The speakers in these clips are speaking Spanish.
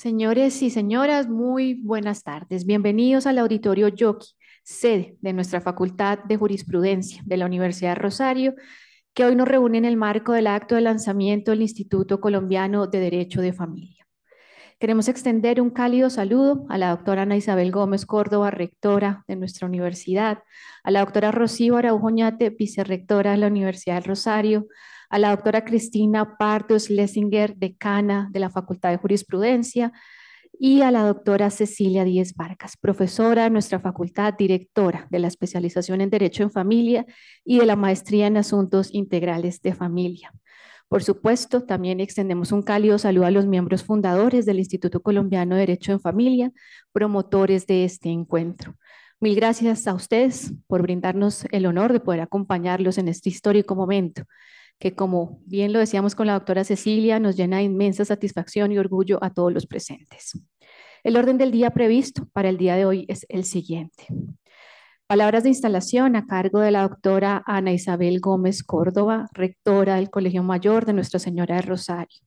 Señores y señoras, muy buenas tardes. Bienvenidos al Auditorio Yoki, sede de nuestra Facultad de Jurisprudencia de la Universidad de Rosario, que hoy nos reúne en el marco del acto de lanzamiento del Instituto Colombiano de Derecho de Familia. Queremos extender un cálido saludo a la doctora Ana Isabel Gómez Córdoba, rectora de nuestra universidad, a la doctora Rocío Araujo Ñate, vicerrectora de la Universidad del Rosario, a la doctora Cristina Pardo Schlesinger, decana de la Facultad de Jurisprudencia, y a la doctora Cecilia Díez Vargas, profesora de nuestra facultad, directora de la especialización en Derecho en Familia y de la maestría en Asuntos Integrales de Familia. Por supuesto, también extendemos un cálido saludo a los miembros fundadores del Instituto Colombiano de Derecho en Familia, promotores de este encuentro. Mil gracias a ustedes por brindarnos el honor de poder acompañarlos en este histórico momento, que como bien lo decíamos con la doctora Cecilia, nos llena de inmensa satisfacción y orgullo a todos los presentes. El orden del día previsto para el día de hoy es el siguiente. Palabras de instalación a cargo de la doctora Ana Isabel Gómez Córdoba, rectora del Colegio Mayor de Nuestra Señora de Rosario.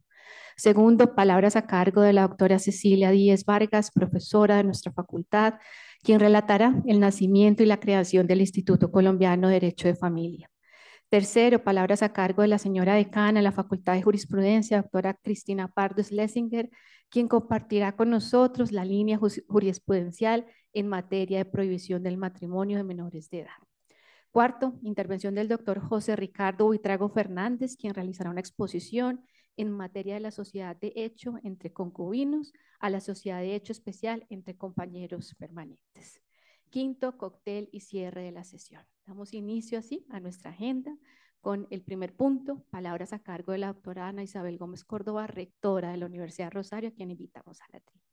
Segundo, palabras a cargo de la doctora Cecilia Díez Vargas, profesora de nuestra facultad, quien relatará el nacimiento y la creación del Instituto Colombiano de Derecho de Familia. Tercero, palabras a cargo de la señora decana de la Facultad de Jurisprudencia, doctora Cristina Pardo Schlesinger, quien compartirá con nosotros la línea jurisprudencial en materia de prohibición del matrimonio de menores de edad. Cuarto, intervención del doctor José Ricardo Buitrago Fernández, quien realizará una exposición en materia de la sociedad de hecho entre concubinos a la sociedad de hecho especial entre compañeros permanentes. Quinto, cóctel y cierre de la sesión. Damos inicio así a nuestra agenda con el primer punto, palabras a cargo de la doctora Ana Isabel Gómez Córdoba, rectora de la Universidad de Rosario, a quien invitamos a la tribuna.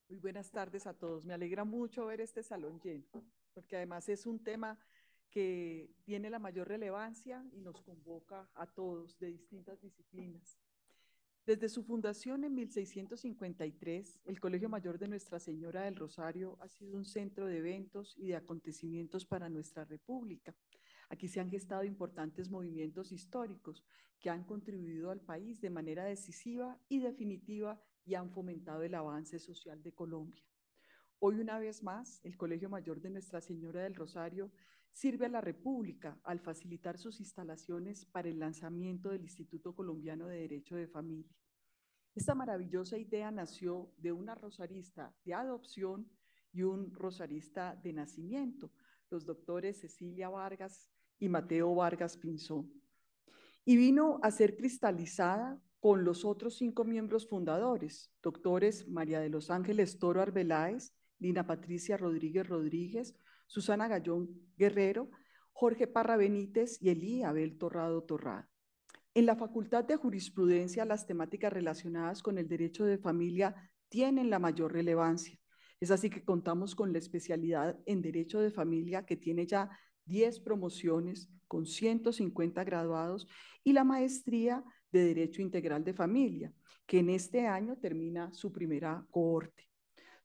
Muy buenas tardes a todos. Me alegra mucho ver este salón lleno, porque además es un tema que tiene la mayor relevancia y nos convoca a todos de distintas disciplinas. Desde su fundación en 1653, el Colegio Mayor de Nuestra Señora del Rosario ha sido un centro de eventos y de acontecimientos para nuestra República. Aquí se han gestado importantes movimientos históricos que han contribuido al país de manera decisiva y definitiva y han fomentado el avance social de Colombia. Hoy, una vez más, el Colegio Mayor de Nuestra Señora del Rosario sirve a la República al facilitar sus instalaciones para el lanzamiento del Instituto Colombiano de Derecho de Familia. Esta maravillosa idea nació de una rosarista de adopción y un rosarista de nacimiento, los doctores Cecilia Vargas y Mateo Vargas Pinzón, y vino a ser cristalizada con los otros 5 miembros fundadores, doctores María de los Ángeles Toro Arbeláez, Lina Patricia Rodríguez Rodríguez, Susana Gallón Guerrero, Jorge Parra Benítez y Elí Abel Torrado Torrado. En la Facultad de Jurisprudencia, las temáticas relacionadas con el derecho de familia tienen la mayor relevancia. Es así que contamos con la especialidad en Derecho de Familia, que tiene ya 10 promociones con 150 graduados, y la maestría de Derecho Integral de Familia, que en este año termina su primera cohorte.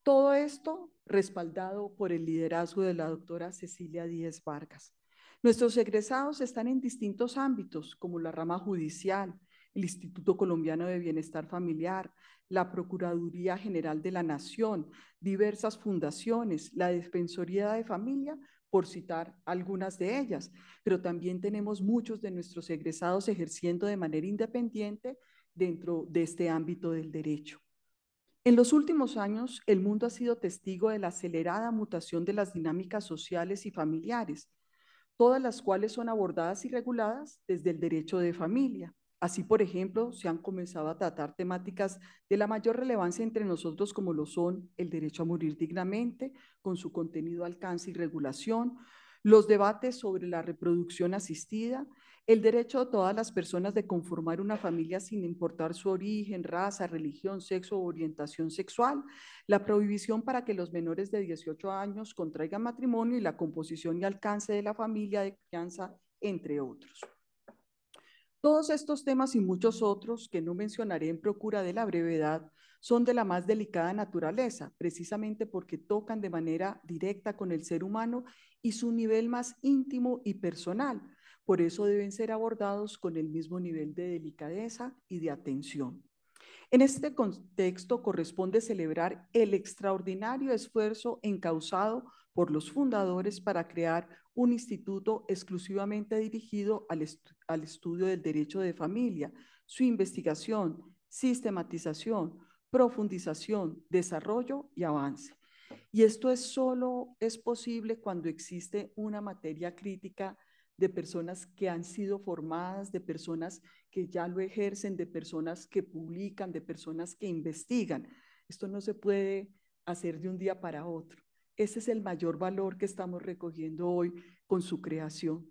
Todo esto respaldado por el liderazgo de la doctora Cecilia Díez Vargas. Nuestros egresados están en distintos ámbitos, como la rama judicial, el Instituto Colombiano de Bienestar Familiar, la Procuraduría General de la Nación, diversas fundaciones, la Defensoría de Familia, por citar algunas de ellas. Pero también tenemos muchos de nuestros egresados ejerciendo de manera independiente dentro de este ámbito del derecho. En los últimos años, el mundo ha sido testigo de la acelerada mutación de las dinámicas sociales y familiares, todas las cuales son abordadas y reguladas desde el derecho de familia. Así, por ejemplo, se han comenzado a tratar temáticas de la mayor relevancia entre nosotros, como lo son el derecho a morir dignamente, con su contenido, alcance y regulación, los debates sobre la reproducción asistida, el derecho de todas las personas de conformar una familia sin importar su origen, raza, religión, sexo o orientación sexual, la prohibición para que los menores de 18 años contraigan matrimonio y la composición y alcance de la familia de crianza, entre otros. Todos estos temas y muchos otros que no mencionaré en procura de la brevedad son de la más delicada naturaleza, precisamente porque tocan de manera directa con el ser humano y su nivel más íntimo y personal, Por eso deben ser abordados con el mismo nivel de delicadeza y de atención. En este contexto corresponde celebrar el extraordinario esfuerzo encauzado por los fundadores para crear un instituto exclusivamente dirigido al estudio del derecho de familia, su investigación, sistematización, profundización, desarrollo y avance. Y esto solo es posible cuando existe una materia crítica de personas que han sido formadas, de personas que ya lo ejercen, de personas que publican, de personas que investigan. Esto no se puede hacer de un día para otro. Ese es el mayor valor que estamos recogiendo hoy con su creación.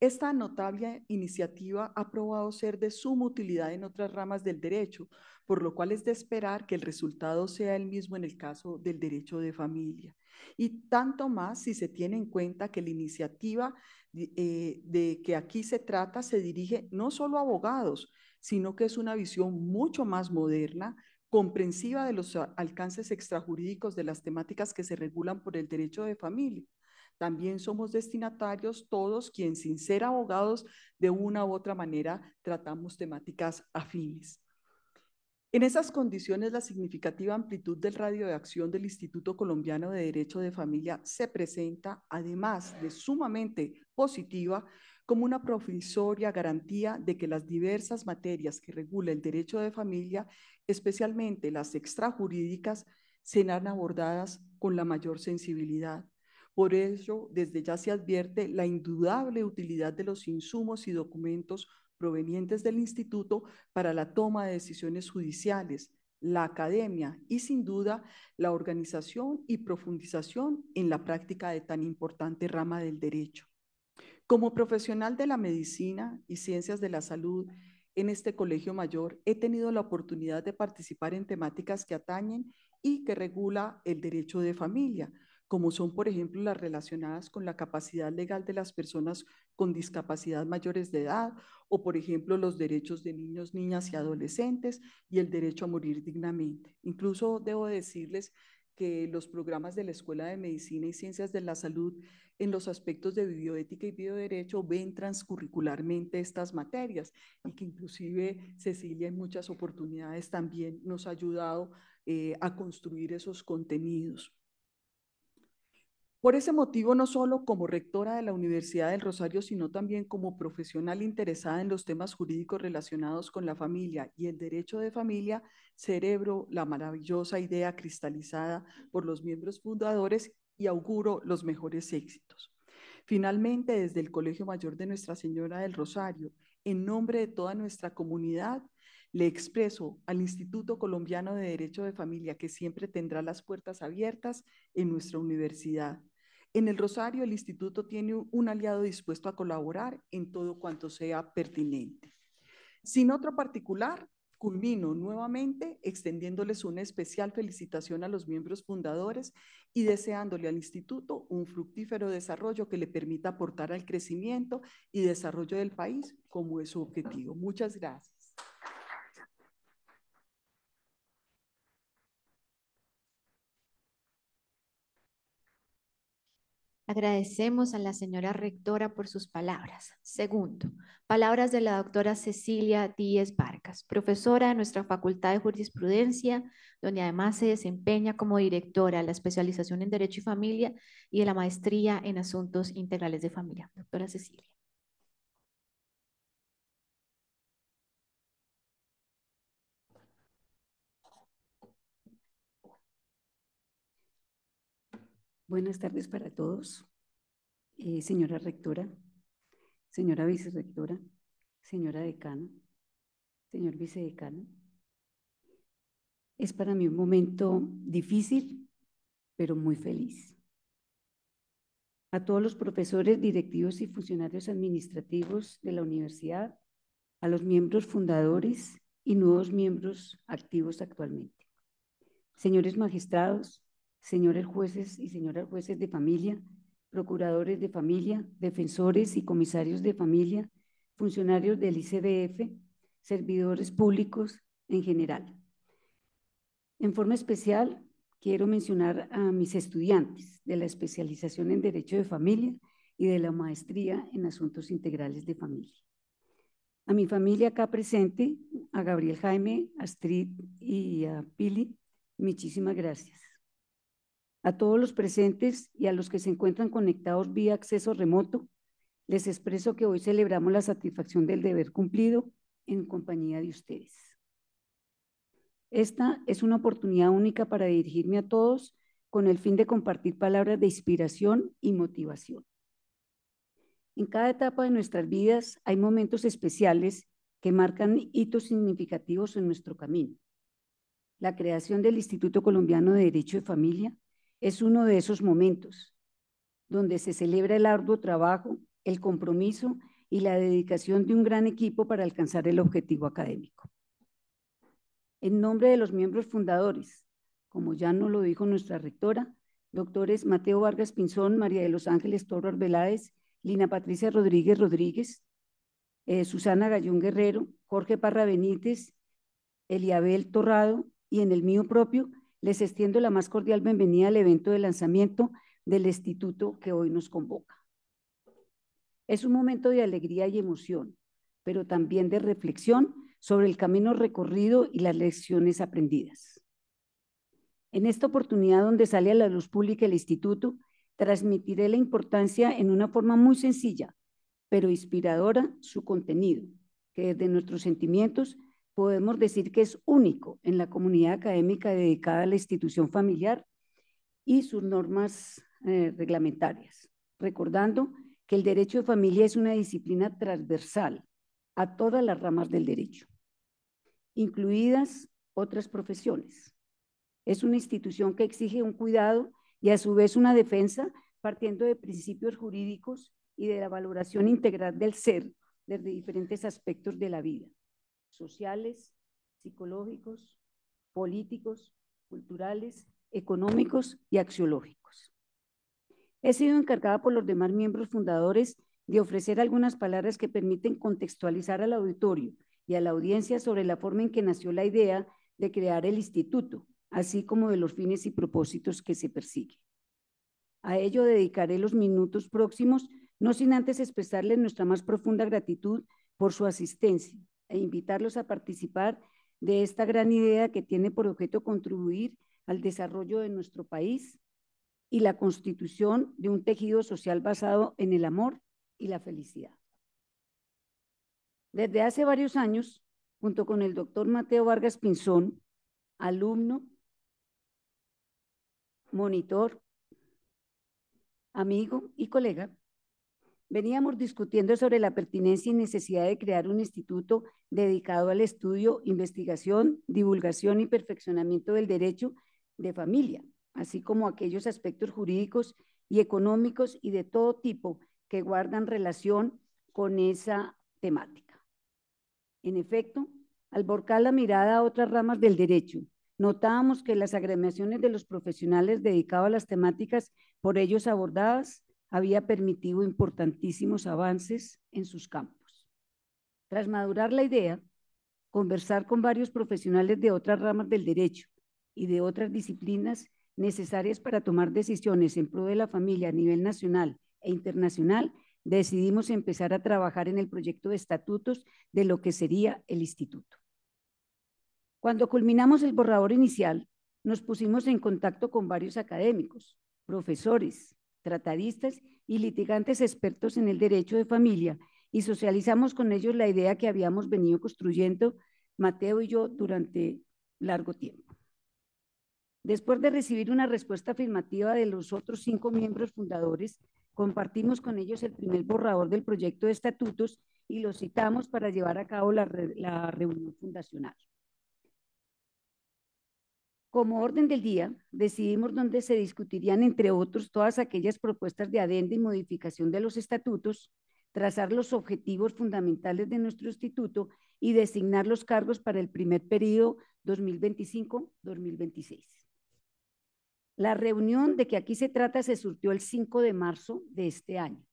Esta notable iniciativa ha probado ser de suma utilidad en otras ramas del derecho, por lo cual es de esperar que el resultado sea el mismo en el caso del derecho de familia. Y tanto más si se tiene en cuenta que la iniciativa de que aquí se trata se dirige no solo a abogados, sino que es una visión mucho más moderna, comprensiva de los alcances extrajurídicos de las temáticas que se regulan por el derecho de familia. También somos destinatarios todos quienes, sin ser abogados, de una u otra manera tratamos temáticas afines. En esas condiciones, la significativa amplitud del radio de acción del Instituto Colombiano de Derecho de Familia se presenta, además de sumamente positiva, como una provisoria garantía de que las diversas materias que regula el derecho de familia, especialmente las extrajurídicas, serán abordadas con la mayor sensibilidad. Por ello, desde ya se advierte la indudable utilidad de los insumos y documentos provenientes del instituto para la toma de decisiones judiciales, la academia y, sin duda, la organización y profundización en la práctica de tan importante rama del derecho. Como profesional de la medicina y ciencias de la salud en este colegio mayor, he tenido la oportunidad de participar en temáticas que atañen y que regula el derecho de familia, como son, por ejemplo, las relacionadas con la capacidad legal de las personas con discapacidad mayores de edad, o, por ejemplo, los derechos de niños, niñas y adolescentes y el derecho a morir dignamente. Incluso debo decirles que los programas de la Escuela de Medicina y Ciencias de la Salud en los aspectos de bioética y bioderecho ven transcurricularmente estas materias y que inclusive Cecilia en muchas oportunidades también nos ha ayudado a construir esos contenidos. Por ese motivo, no solo como rectora de la Universidad del Rosario, sino también como profesional interesada en los temas jurídicos relacionados con la familia y el derecho de familia, celebro la maravillosa idea cristalizada por los miembros fundadores y auguro los mejores éxitos. Finalmente, desde el Colegio Mayor de Nuestra Señora del Rosario, en nombre de toda nuestra comunidad, le expreso al Instituto Colombiano de Derecho de Familia que siempre tendrá las puertas abiertas en nuestra universidad. En el Rosario, el instituto tiene un aliado dispuesto a colaborar en todo cuanto sea pertinente. Sin otro particular, culmino nuevamente extendiéndoles una especial felicitación a los miembros fundadores y deseándole al instituto un fructífero desarrollo que le permita aportar al crecimiento y desarrollo del país como es su objetivo. Muchas gracias. Agradecemos a la señora rectora por sus palabras. Segundo, palabras de la doctora Cecilia Díez Vargas, profesora de nuestra Facultad de Jurisprudencia, donde además se desempeña como directora de la especialización en Derecho y Familia y de la maestría en Asuntos Integrales de Familia. Doctora Cecilia. Buenas tardes para todos. Señora rectora, señora vicerrectora, señora decana, señor vicedecano. Es para mí un momento difícil, pero muy feliz. A todos los profesores, directivos y funcionarios administrativos de la universidad, a los miembros fundadores y nuevos miembros activos actualmente. Señores magistrados, señores jueces y señoras jueces de familia, procuradores de familia, defensores y comisarios de familia, funcionarios del ICBF, servidores públicos en general. En forma especial, quiero mencionar a mis estudiantes de la especialización en Derecho de Familia y de la maestría en Asuntos Integrales de Familia. A mi familia acá presente, a Gabriel Jaime, a Astrid y a Pili, muchísimas gracias. A todos los presentes y a los que se encuentran conectados vía acceso remoto, les expreso que hoy celebramos la satisfacción del deber cumplido en compañía de ustedes. Esta es una oportunidad única para dirigirme a todos con el fin de compartir palabras de inspiración y motivación. En cada etapa de nuestras vidas hay momentos especiales que marcan hitos significativos en nuestro camino. La creación del Instituto Colombiano de Derecho de Familia es uno de esos momentos, donde se celebra el arduo trabajo, el compromiso y la dedicación de un gran equipo para alcanzar el objetivo académico. En nombre de los miembros fundadores, como ya nos lo dijo nuestra rectora, doctores Mateo Vargas Pinzón, María de los Ángeles Toro Arbeláez, Lina Patricia Rodríguez Rodríguez, Susana Gallón Guerrero, Jorge Parra Benítez, Eliabel Torrado, y en el mío propio, les extiendo la más cordial bienvenida al evento de lanzamiento del instituto que hoy nos convoca. Es un momento de alegría y emoción, pero también de reflexión sobre el camino recorrido y las lecciones aprendidas. En esta oportunidad donde sale a la luz pública el instituto, transmitiré la importancia en una forma muy sencilla, pero inspiradora, su contenido, que desde nuestros sentimientos podemos decir que es único en la comunidad académica dedicada a la institución familiar y sus normas reglamentarias, recordando que el derecho de familia es una disciplina transversal a todas las ramas del derecho, incluidas otras profesiones. Es una institución que exige un cuidado y a su vez una defensa partiendo de principios jurídicos y de la valoración integral del ser desde diferentes aspectos de la vida, sociales, psicológicos, políticos, culturales, económicos y axiológicos. He sido encargada por los demás miembros fundadores de ofrecer algunas palabras que permiten contextualizar al auditorio y a la audiencia sobre la forma en que nació la idea de crear el instituto, así como de los fines y propósitos que se persiguen. A ello dedicaré los minutos próximos, no sin antes expresarles nuestra más profunda gratitud por su asistencia e invitarlos a participar de esta gran idea que tiene por objeto contribuir al desarrollo de nuestro país y la constitución de un tejido social basado en el amor y la felicidad. Desde hace varios años, junto con el doctor Mateo Vargas Pinzón, alumno, monitor, amigo y colega, veníamos discutiendo sobre la pertinencia y necesidad de crear un instituto dedicado al estudio, investigación, divulgación y perfeccionamiento del derecho de familia, así como aquellos aspectos jurídicos y económicos y de todo tipo que guardan relación con esa temática. En efecto, al volcar la mirada a otras ramas del derecho, notábamos que las agremiaciones de los profesionales dedicados a las temáticas por ellos abordadas había permitido importantísimos avances en sus campos. Tras madurar la idea, conversar con varios profesionales de otras ramas del derecho y de otras disciplinas necesarias para tomar decisiones en pro de la familia a nivel nacional e internacional, decidimos empezar a trabajar en el proyecto de estatutos de lo que sería el instituto. Cuando culminamos el borrador inicial, nos pusimos en contacto con varios académicos, profesores, tratadistas y litigantes expertos en el derecho de familia y socializamos con ellos la idea que habíamos venido construyendo Mateo y yo durante largo tiempo. Después de recibir una respuesta afirmativa de los otros 5 miembros fundadores, compartimos con ellos el primer borrador del proyecto de estatutos y los citamos para llevar a cabo la reunión fundacional. Como orden del día, decidimos dónde se discutirían, entre otros, todas aquellas propuestas de adenda y modificación de los estatutos, trazar los objetivos fundamentales de nuestro instituto y designar los cargos para el primer periodo 2025-2026. La reunión de que aquí se trata se surtió el 5 de marzo de este año.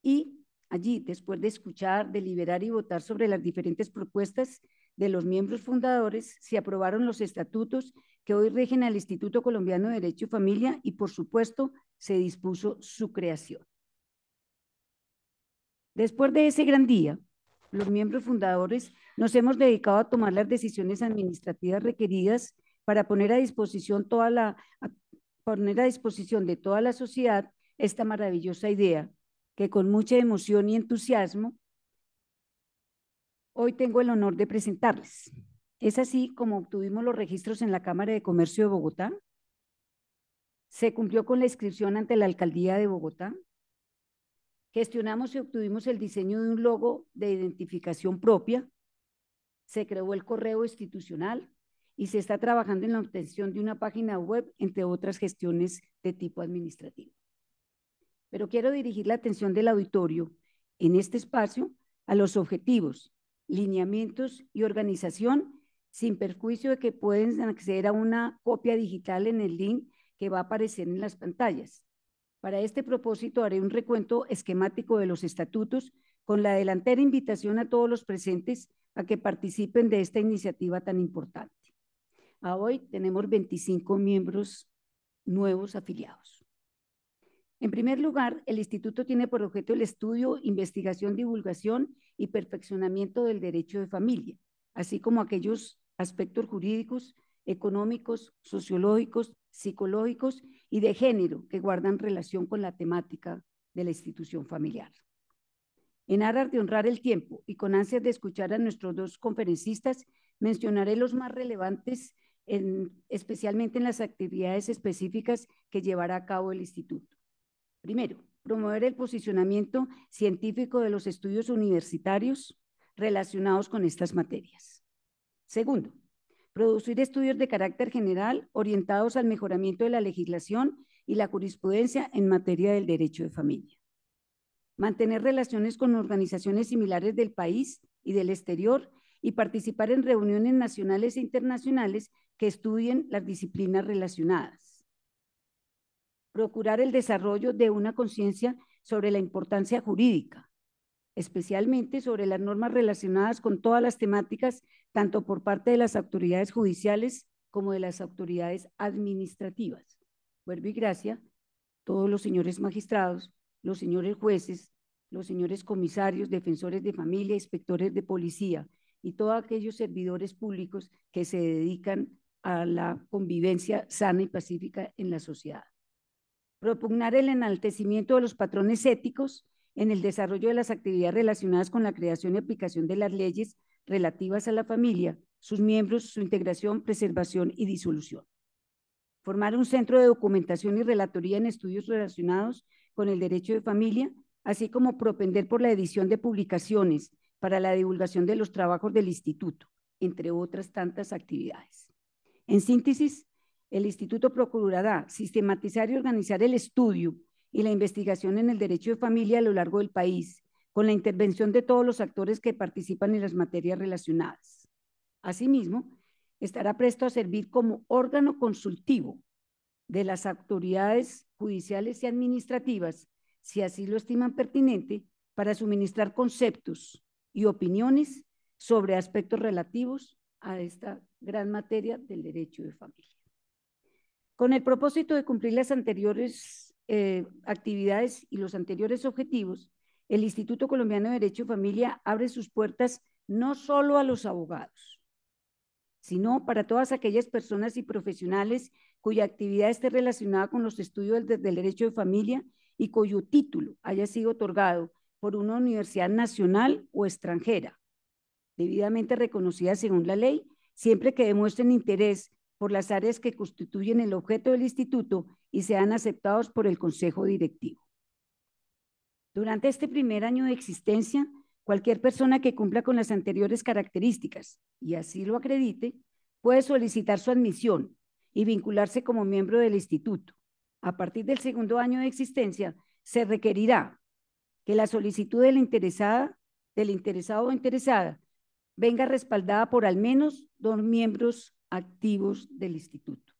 Y allí, después de escuchar, deliberar y votar sobre las diferentes propuestas de los miembros fundadores, se aprobaron los estatutos que hoy rigen al Instituto Colombiano de Derecho y Familia y, por supuesto, se dispuso su creación. Después de ese gran día, los miembros fundadores nos hemos dedicado a tomar las decisiones administrativas requeridas para poner a disposición de toda la sociedad esta maravillosa idea que con mucha emoción y entusiasmo hoy tengo el honor de presentarles. Es así como obtuvimos los registros en la Cámara de Comercio de Bogotá, se cumplió con la inscripción ante la Alcaldía de Bogotá, gestionamos y obtuvimos el diseño de un logo de identificación propia, se creó el correo institucional y se está trabajando en la obtención de una página web, entre otras gestiones de tipo administrativo. Pero quiero dirigir la atención del auditorio en este espacio a los objetivos, lineamientos y organización, sin perjuicio de que pueden acceder a una copia digital en el link que va a aparecer en las pantallas. Para este propósito haré un recuento esquemático de los estatutos con la delantera invitación a todos los presentes a que participen de esta iniciativa tan importante. A hoy tenemos 25 miembros nuevos afiliados. En primer lugar, el instituto tiene por objeto el estudio, investigación, divulgación y perfeccionamiento del derecho de familia, así como aquellos aspectos jurídicos, económicos, sociológicos, psicológicos y de género que guardan relación con la temática de la institución familiar. En aras de honrar el tiempo y con ansias de escuchar a nuestros dos conferencistas, mencionaré los más relevantes, especialmente en las actividades específicas que llevará a cabo el instituto. Primero, promover el posicionamiento científico de los estudios universitarios relacionados con estas materias. Segundo, producir estudios de carácter general orientados al mejoramiento de la legislación y la jurisprudencia en materia del derecho de familia. Mantener relaciones con organizaciones similares del país y del exterior y participar en reuniones nacionales e internacionales que estudien las disciplinas relacionadas. Procurar el desarrollo de una conciencia sobre la importancia jurídica, especialmente sobre las normas relacionadas con todas las temáticas, tanto por parte de las autoridades judiciales como de las autoridades administrativas. Vuelvo y gracia, todos los señores magistrados, los señores jueces, los señores comisarios, defensores de familia, inspectores de policía y todos aquellos servidores públicos que se dedican a la convivencia sana y pacífica en la sociedad. Propugnar el enaltecimiento de los patrones éticos en el desarrollo de las actividades relacionadas con la creación y aplicación de las leyes relativas a la familia, sus miembros, su integración, preservación y disolución. Formar un centro de documentación y relatoría en estudios relacionados con el derecho de familia, así como propender por la edición de publicaciones para la divulgación de los trabajos del instituto, entre otras tantas actividades. En síntesis, el instituto procurará sistematizar y organizar el estudio y la investigación en el derecho de familia a lo largo del país, con la intervención de todos los actores que participan en las materias relacionadas. Asimismo, estará presto a servir como órgano consultivo de las autoridades judiciales y administrativas, si así lo estiman pertinente, para suministrar conceptos y opiniones sobre aspectos relativos a esta gran materia del derecho de familia. Con el propósito de cumplir las anteriores actividades y los anteriores objetivos, el Instituto Colombiano de Derecho de Familia abre sus puertas no solo a los abogados, sino para todas aquellas personas y profesionales cuya actividad esté relacionada con los estudios del derecho de familia y cuyo título haya sido otorgado por una universidad nacional o extranjera, debidamente reconocida según la ley, siempre que demuestren interés por las áreas que constituyen el objeto del instituto y sean aceptados por el Consejo Directivo. Durante este primer año de existencia, cualquier persona que cumpla con las anteriores características y así lo acredite, puede solicitar su admisión y vincularse como miembro del instituto. A partir del segundo año de existencia, se requerirá que la solicitud de la interesada, del interesado o interesada venga respaldada por al menos 2 miembros activos del instituto.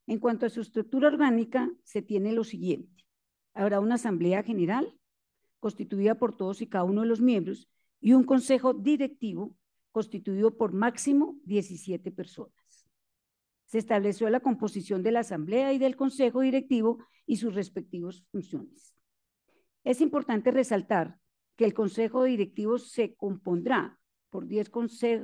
En cuanto a su estructura orgánica, se tiene lo siguiente. Habrá una asamblea general constituida por todos y cada uno de los miembros y un consejo directivo constituido por máximo 17 personas. Se estableció la composición de la asamblea y del consejo directivo y sus respectivas funciones. Es importante resaltar que el consejo directivo se compondrá por 10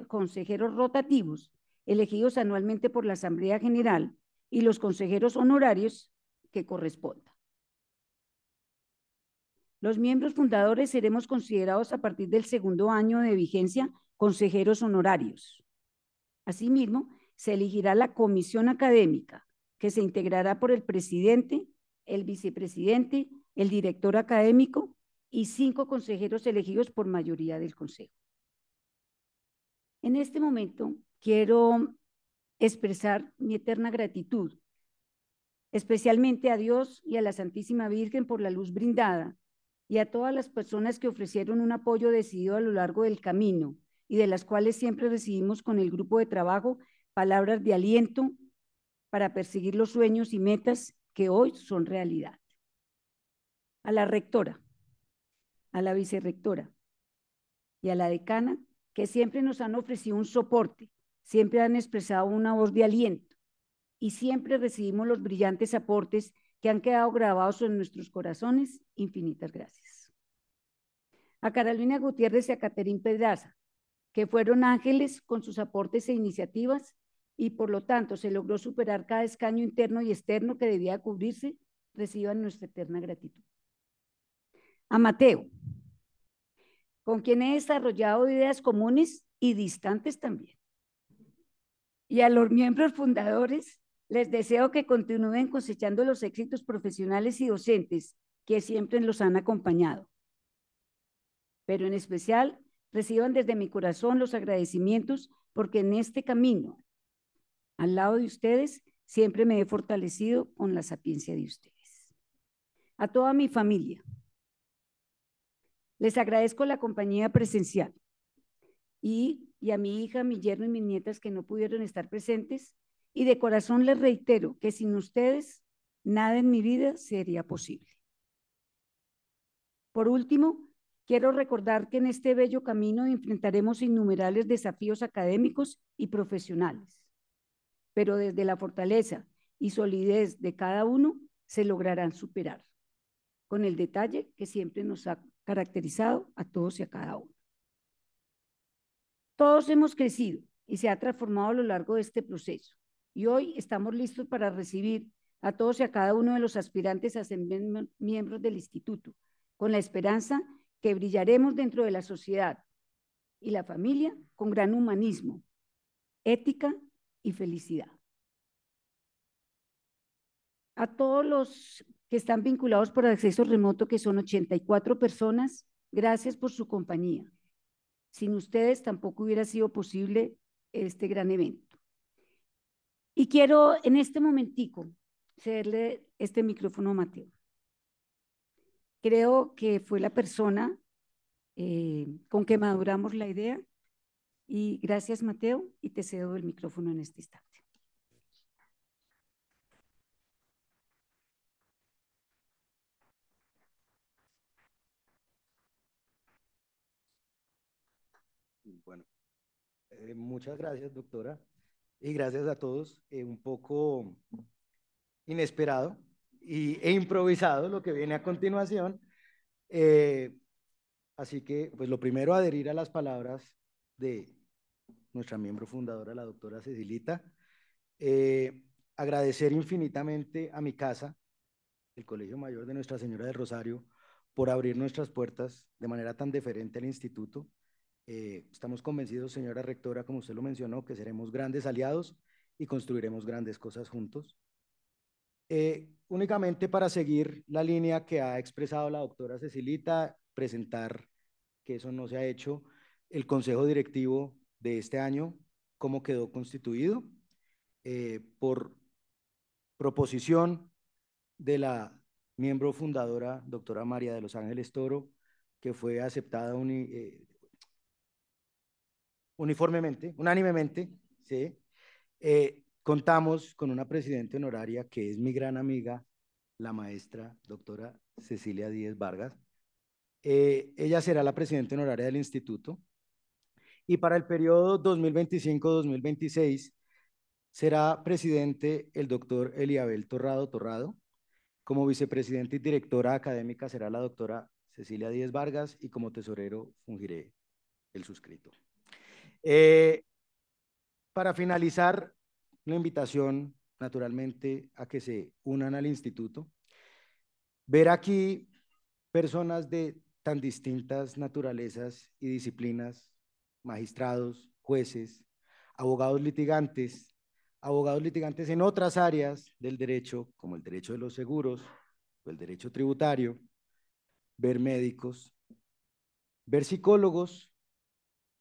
consejeros rotativos elegidos anualmente por la Asamblea General y los consejeros honorarios que correspondan. Los miembros fundadores seremos considerados a partir del segundo año de vigencia consejeros honorarios. Asimismo, se elegirá la comisión académica, que se integrará por el presidente, el vicepresidente, el director académico y 5 consejeros elegidos por mayoría del consejo. En este momento, quiero expresar mi eterna gratitud, especialmente a Dios y a la Santísima Virgen por la luz brindada y a todas las personas que ofrecieron un apoyo decidido a lo largo del camino y de las cuales siempre recibimos con el grupo de trabajo palabras de aliento para perseguir los sueños y metas que hoy son realidad. A la rectora, a la vicerrectora y a la decana, que siempre nos han ofrecido un soporte, siempre han expresado una voz de aliento y siempre recibimos los brillantes aportes que han quedado grabados en nuestros corazones. Infinitas gracias. A Carolina Gutiérrez y a Caterín Pedraza, que fueron ángeles con sus aportes e iniciativas y por lo tanto se logró superar cada escaño interno y externo que debía cubrirse, reciban nuestra eterna gratitud. A Mateo, con quien he desarrollado ideas comunes y distantes también. Y a los miembros fundadores, les deseo que continúen cosechando los éxitos profesionales y docentes que siempre los han acompañado. Pero en especial, reciban desde mi corazón los agradecimientos porque en este camino, al lado de ustedes, siempre me he fortalecido con la sapiencia de ustedes. A toda mi familia, les agradezco la compañía presencial y a mi hija, mi yerno y mis nietas que no pudieron estar presentes, y de corazón les reitero que sin ustedes nada en mi vida sería posible. Por último, quiero recordar que en este bello camino enfrentaremos innumerables desafíos académicos y profesionales, pero desde la fortaleza y solidez de cada uno se lograrán superar, con el detalle que siempre nos ha caracterizado a todos y a cada uno. Todos hemos crecido y se ha transformado a lo largo de este proceso y hoy estamos listos para recibir a todos y a cada uno de los aspirantes a ser miembros del instituto, con la esperanza que brillaremos dentro de la sociedad y la familia con gran humanismo, ética y felicidad. A todos los que están vinculados por acceso remoto, que son 84 personas, gracias por su compañía. Sin ustedes tampoco hubiera sido posible este gran evento. Y quiero en este momentico cederle este micrófono a Mateo. Creo que fue la persona con que maduramos la idea. Y gracias, Mateo, y te cedo el micrófono en este instante. Bueno, muchas gracias, doctora, y gracias a todos. Un poco inesperado e improvisado lo que viene a continuación. Así que, pues lo primero, adherir a las palabras de nuestra miembro fundadora, la doctora Cecilita. Agradecer infinitamente a mi casa, el Colegio Mayor de Nuestra Señora del Rosario, por abrir nuestras puertas de manera tan deferente al instituto. Estamos convencidos, señora rectora, como usted lo mencionó, que seremos grandes aliados y construiremos grandes cosas juntos. Únicamente para seguir la línea que ha expresado la doctora Cecilita, presentar, que eso no se ha hecho, el consejo directivo de este año, cómo quedó constituido, por proposición de la miembro fundadora, doctora María de los Ángeles Toro, que fue aceptada unánimemente, ¿sí? Contamos con una presidenta honoraria que es mi gran amiga, la maestra doctora Cecilia Díez Vargas. Ella será la presidenta honoraria del instituto y para el periodo 2025-2026 Será presidente el doctor Eliabel Torrado Torrado. Como vicepresidente y directora académica será la doctora Cecilia Díez Vargas y como tesorero fungiré el suscrito. Para finalizar, la invitación naturalmente a que se unan al instituto. Ver aquí personas de tan distintas naturalezas y disciplinas, magistrados, jueces, abogados litigantes en otras áreas del derecho, como el derecho de los seguros o el derecho tributario, ver médicos, ver psicólogos,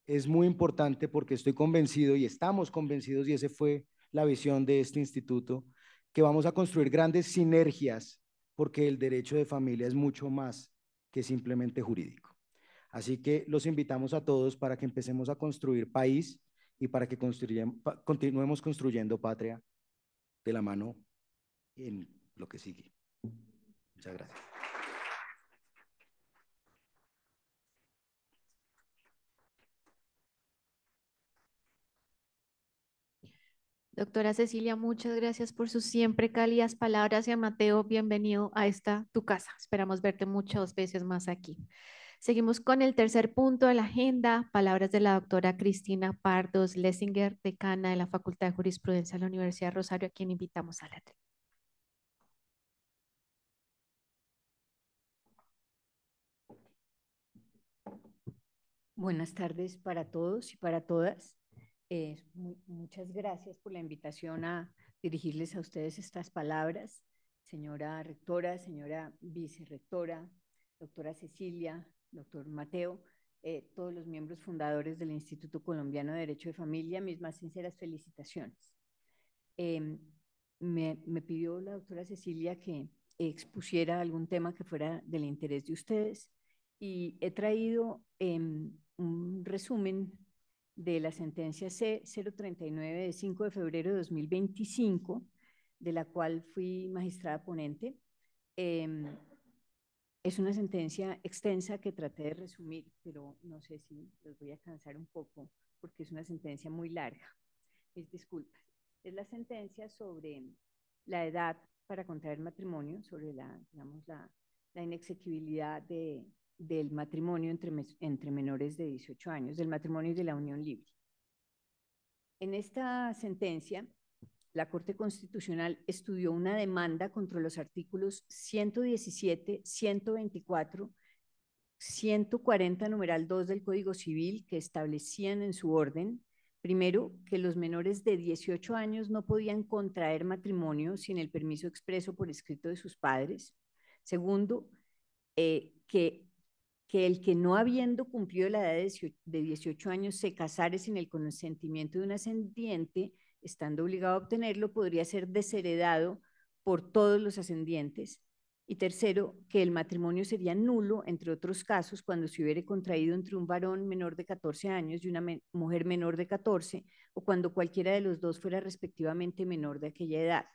es muy importante porque estoy convencido y estamos convencidos, y esa fue la visión de este instituto, que vamos a construir grandes sinergias porque el derecho de familia es mucho más que simplemente jurídico. Así que los invitamos a todos para que empecemos a construir país y para que continuemos construyendo patria de la mano en lo que sigue. Muchas gracias. Doctora Cecilia, muchas gracias por sus siempre cálidas palabras y a Mateo, bienvenido a esta tu casa. Esperamos verte muchas veces más aquí. Seguimos con el tercer punto de la agenda, palabras de la doctora Cristina Pardos Lessinger, decana de la Facultad de Jurisprudencia de la Universidad de Rosario, a quien invitamos a la tribuna. Buenas tardes para todos y para todas. Muchas gracias por la invitación a dirigirles a ustedes estas palabras. Señora rectora, señora vicerrectora, doctora Cecilia, doctor Mateo, todos los miembros fundadores del Instituto Colombiano de Derecho de Familia, mis más sinceras felicitaciones. Me pidió la doctora Cecilia que expusiera algún tema que fuera del interés de ustedes y he traído un resumen de la sentencia C-039 de 5 de febrero de 2025, de la cual fui magistrada ponente. Es una sentencia extensa que traté de resumir, pero no sé si los voy a cansar un poco porque es una sentencia muy larga. Mis disculpas. Es la sentencia sobre la edad para contraer matrimonio, sobre digamos, la inexequibilidad del matrimonio entre menores de 18 años, del matrimonio y de la unión libre. En esta sentencia, la Corte Constitucional estudió una demanda contra los artículos 117, 124, 140, numeral 2 del Código Civil, que establecían en su orden, primero, que los menores de 18 años no podían contraer matrimonio sin el permiso expreso por escrito de sus padres. Segundo, que el que no habiendo cumplido la edad de 18 años se casare sin el consentimiento de un ascendiente, estando obligado a obtenerlo, podría ser desheredado por todos los ascendientes. Y tercero, que el matrimonio sería nulo, entre otros casos, cuando se hubiere contraído entre un varón menor de 14 años y una mujer menor de 14, o cuando cualquiera de los dos fuera respectivamente menor de aquella edad.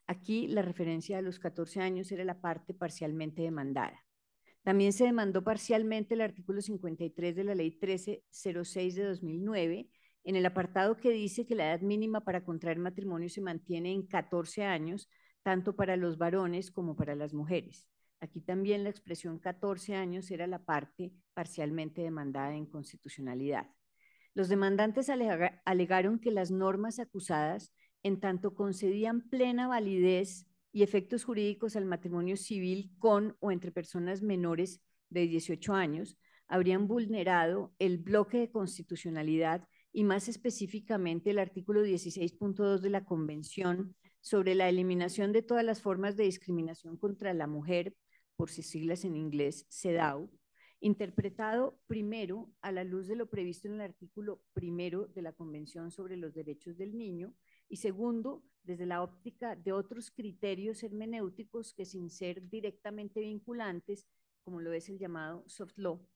Aquí la referencia a los 14 años era la parte parcialmente demandada. También se demandó parcialmente el artículo 53 de la Ley 1306 de 2009, en el apartado que dice que la edad mínima para contraer matrimonio se mantiene en 14 años, tanto para los varones como para las mujeres. Aquí también la expresión 14 años era la parte parcialmente demandada en constitucionalidad. Los demandantes alegaron que las normas acusadas, en tanto concedían plena validez y efectos jurídicos al matrimonio civil con o entre personas menores de 18 años, habrían vulnerado el bloque de constitucionalidad y más específicamente el artículo 16.2 de la Convención sobre la eliminación de todas las formas de discriminación contra la mujer, por sus siglas en inglés, CEDAW, interpretado primero a la luz de lo previsto en el artículo primero de la Convención sobre los Derechos del Niño y segundo, desde la óptica de otros criterios hermenéuticos que sin ser directamente vinculantes, como lo es el llamado soft law,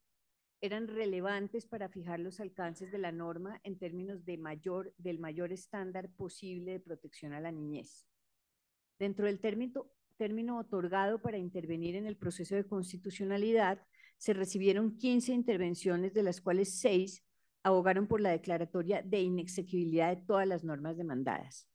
eran relevantes para fijar los alcances de la norma en términos del mayor estándar posible de protección a la niñez. Dentro del término otorgado para intervenir en el proceso de constitucionalidad, se recibieron 15 intervenciones, de las cuales 6 abogaron por la declaratoria de inexequibilidad de todas las normas demandadas.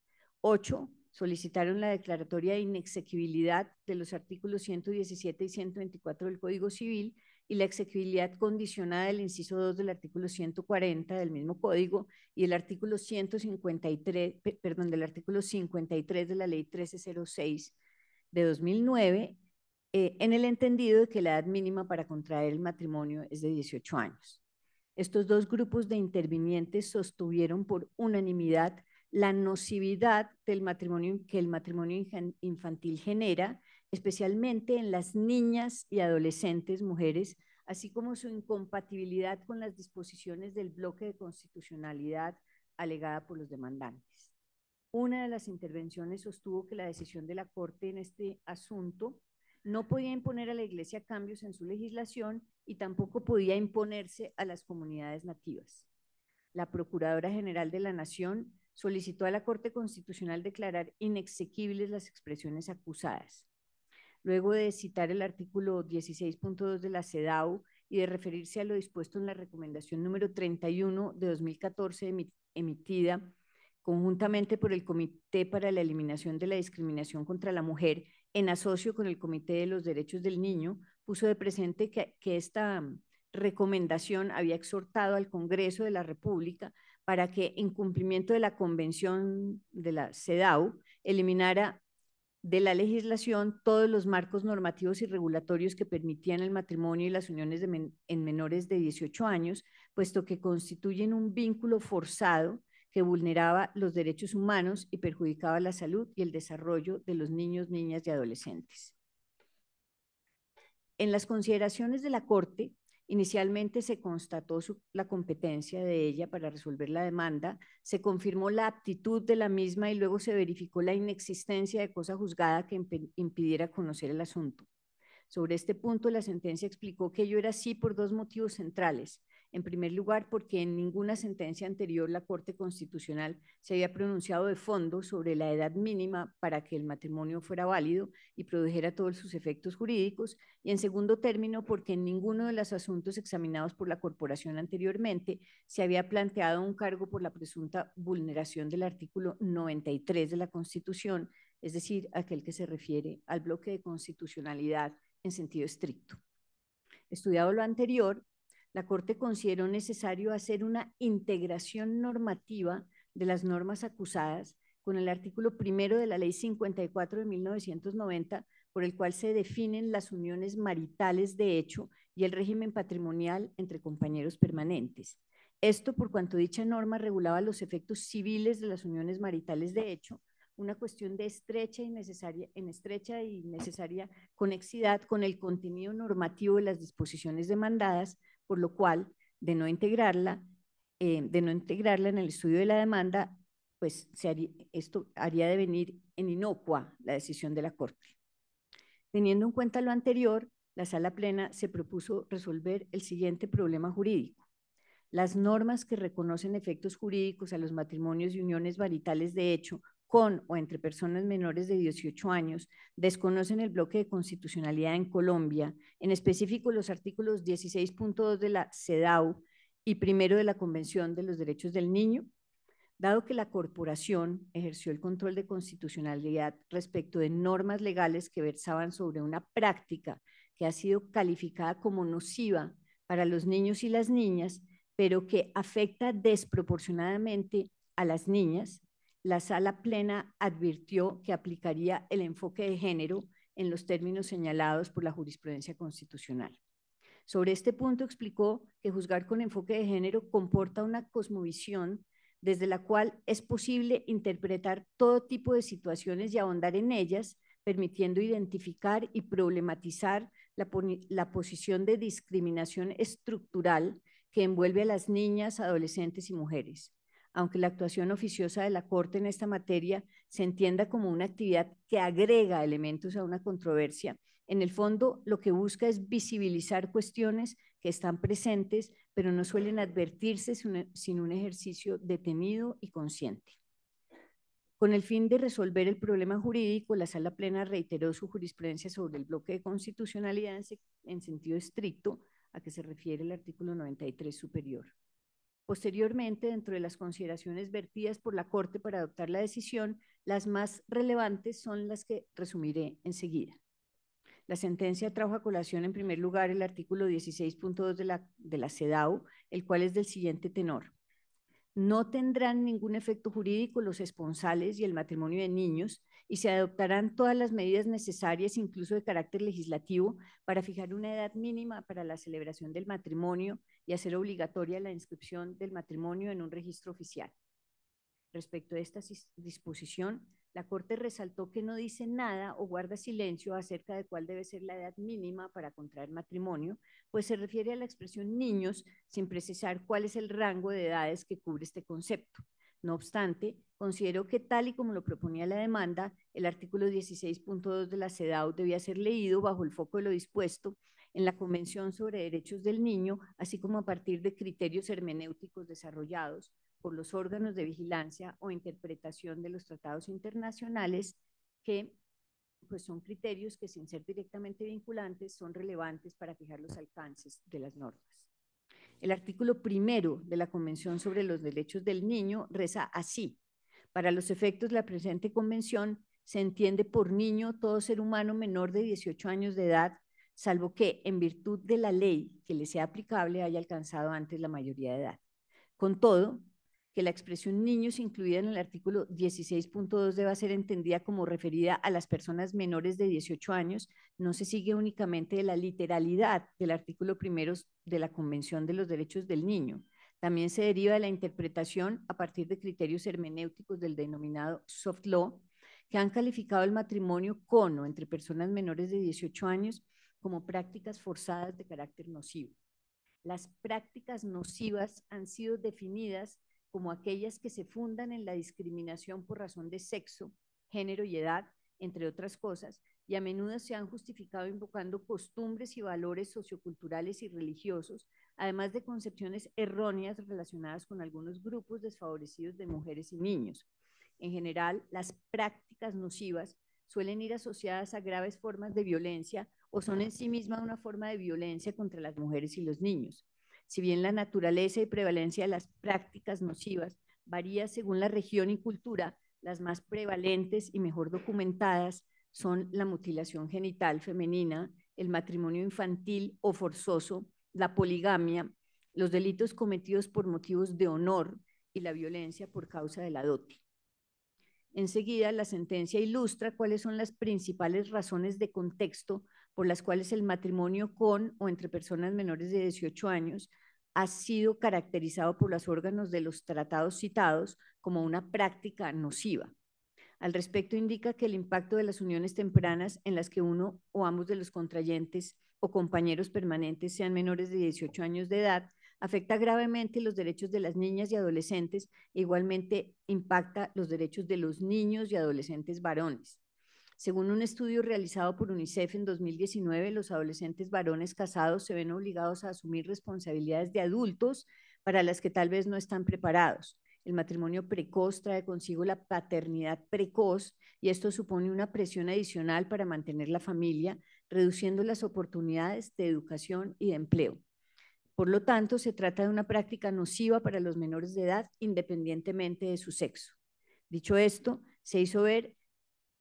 8, solicitaron la declaratoria de inexequibilidad de los artículos 117 y 124 del Código Civil y la exequibilidad condicionada del inciso 2 del artículo 140 del mismo código y el artículo 153, perdón, del artículo 53 de la Ley 1306 de 2009, en el entendido de que la edad mínima para contraer el matrimonio es de 18 años. Estos dos grupos de intervinientes sostuvieron por unanimidad la nocividad del matrimonio que el matrimonio infantil genera, especialmente en las niñas y adolescentes mujeres, así como su incompatibilidad con las disposiciones del bloque de constitucionalidad alegada por los demandantes. Una de las intervenciones sostuvo que la decisión de la Corte en este asunto no podía imponer a la Iglesia cambios en su legislación y tampoco podía imponerse a las comunidades nativas. La Procuradora General de la Nación solicitó a la Corte Constitucional declarar inexequibles las expresiones acusadas. Luego de citar el artículo 16.2 de la CEDAW y de referirse a lo dispuesto en la recomendación número 31 de 2014 emitida conjuntamente por el Comité para la Eliminación de la Discriminación contra la Mujer, en asocio con el Comité de los Derechos del Niño, puso de presente que esta recomendación había exhortado al Congreso de la República para que, en cumplimiento de la Convención de la CEDAW, eliminara de la legislación todos los marcos normativos y regulatorios que permitían el matrimonio y las uniones en menores de 18 años, puesto que constituyen un vínculo forzado que vulneraba los derechos humanos y perjudicaba la salud y el desarrollo de los niños, niñas y adolescentes. En las consideraciones de la Corte, inicialmente se constató la competencia de ella para resolver la demanda, se confirmó la aptitud de la misma y luego se verificó la inexistencia de cosa juzgada que impidiera conocer el asunto. Sobre este punto, la sentencia explicó que ello era así por dos motivos centrales. En primer lugar, porque en ninguna sentencia anterior la Corte Constitucional se había pronunciado de fondo sobre la edad mínima para que el matrimonio fuera válido y produjera todos sus efectos jurídicos. Y en segundo término, porque en ninguno de los asuntos examinados por la Corporación anteriormente se había planteado un cargo por la presunta vulneración del artículo 93 de la Constitución, es decir, aquel que se refiere al bloque de constitucionalidad en sentido estricto. Estudiado lo anterior, la Corte consideró necesario hacer una integración normativa de las normas acusadas con el artículo primero de la Ley 54 de 1990, por el cual se definen las uniones maritales de hecho y el régimen patrimonial entre compañeros permanentes. Esto por cuanto dicha norma regulaba los efectos civiles de las uniones maritales de hecho, una cuestión de estrecha y necesaria conexidad con el contenido normativo de las disposiciones demandadas, por lo cual, de no integrarla en el estudio de la demanda, pues esto haría devenir en inocua la decisión de la Corte. Teniendo en cuenta lo anterior, la Sala Plena se propuso resolver el siguiente problema jurídico. Las normas que reconocen efectos jurídicos a los matrimonios y uniones maritales de hecho con o entre personas menores de 18 años desconocen el bloque de constitucionalidad en Colombia, en específico los artículos 16.2 de la CEDAW y primero de la Convención de los Derechos del Niño. Dado que la corporación ejerció el control de constitucionalidad respecto de normas legales que versaban sobre una práctica que ha sido calificada como nociva para los niños y las niñas, pero que afecta desproporcionadamente a las niñas, la Sala Plena advirtió que aplicaría el enfoque de género en los términos señalados por la jurisprudencia constitucional. Sobre este punto explicó que juzgar con enfoque de género comporta una cosmovisión desde la cual es posible interpretar todo tipo de situaciones y ahondar en ellas, permitiendo identificar y problematizar la posición de discriminación estructural que envuelve a las niñas, adolescentes y mujeres. Aunque la actuación oficiosa de la Corte en esta materia se entienda como una actividad que agrega elementos a una controversia, en el fondo lo que busca es visibilizar cuestiones que están presentes, pero no suelen advertirse sin un ejercicio detenido y consciente. Con el fin de resolver el problema jurídico, la Sala Plena reiteró su jurisprudencia sobre el bloque de constitucionalidad en sentido estricto, a que se refiere el artículo 93 superior. Posteriormente, dentro de las consideraciones vertidas por la Corte para adoptar la decisión, las más relevantes son las que resumiré enseguida. La sentencia trajo a colación en primer lugar el artículo 16.2 de la CEDAW, el cual es del siguiente tenor. No tendrán ningún efecto jurídico los esponsales y el matrimonio de niños y se adoptarán todas las medidas necesarias, incluso de carácter legislativo, para fijar una edad mínima para la celebración del matrimonio y hacer obligatoria la inscripción del matrimonio en un registro oficial. Respecto a esta disposición, la Corte resaltó que no dice nada o guarda silencio acerca de cuál debe ser la edad mínima para contraer matrimonio, pues se refiere a la expresión niños sin precisar cuál es el rango de edades que cubre este concepto. No obstante, considero que tal y como lo proponía la demanda, el artículo 16.2 de la CEDAW debía ser leído bajo el foco de lo dispuesto en la Convención sobre Derechos del Niño, así como a partir de criterios hermenéuticos desarrollados por los órganos de vigilancia o interpretación de los tratados internacionales que pues son criterios que sin ser directamente vinculantes son relevantes para fijar los alcances de las normas. El artículo 1 de la Convención sobre los Derechos del Niño reza así: para los efectos de la presente convención se entiende por niño todo ser humano menor de 18 años de edad, salvo que en virtud de la ley que le sea aplicable haya alcanzado antes la mayoría de edad. Con todo, que la expresión niños incluida en el artículo 16.2 deba ser entendida como referida a las personas menores de 18 años, no se sigue únicamente de la literalidad del artículo 1 de la Convención de los Derechos del Niño. También se deriva de la interpretación a partir de criterios hermenéuticos del denominado soft law, que han calificado el matrimonio con o entre personas menores de 18 años como prácticas forzadas de carácter nocivo. Las prácticas nocivas han sido definidas como aquellas que se fundan en la discriminación por razón de sexo, género y edad, entre otras cosas, y a menudo se han justificado invocando costumbres y valores socioculturales y religiosos, además de concepciones erróneas relacionadas con algunos grupos desfavorecidos de mujeres y niños. En general, las prácticas nocivas suelen ir asociadas a graves formas de violencia o son en sí mismas una forma de violencia contra las mujeres y los niños. Si bien la naturaleza y prevalencia de las prácticas nocivas varía según la región y cultura, las más prevalentes y mejor documentadas son la mutilación genital femenina, el matrimonio infantil o forzoso, la poligamia, los delitos cometidos por motivos de honor y la violencia por causa de la dote. Enseguida, la sentencia ilustra cuáles son las principales razones de contexto por las cuales el matrimonio con o entre personas menores de 18 años ha sido caracterizado por los órganos de los tratados citados como una práctica nociva. Al respecto, indica que el impacto de las uniones tempranas en las que uno o ambos de los contrayentes o compañeros permanentes sean menores de 18 años de edad afecta gravemente los derechos de las niñas y adolescentes e igualmente impacta los derechos de los niños y adolescentes varones. Según un estudio realizado por UNICEF en 2019, los adolescentes varones casados se ven obligados a asumir responsabilidades de adultos para las que tal vez no están preparados. El matrimonio precoz trae consigo la paternidad precoz y esto supone una presión adicional para mantener la familia, reduciendo las oportunidades de educación y de empleo. Por lo tanto, se trata de una práctica nociva para los menores de edad, independientemente de su sexo. Dicho esto, se hizo ver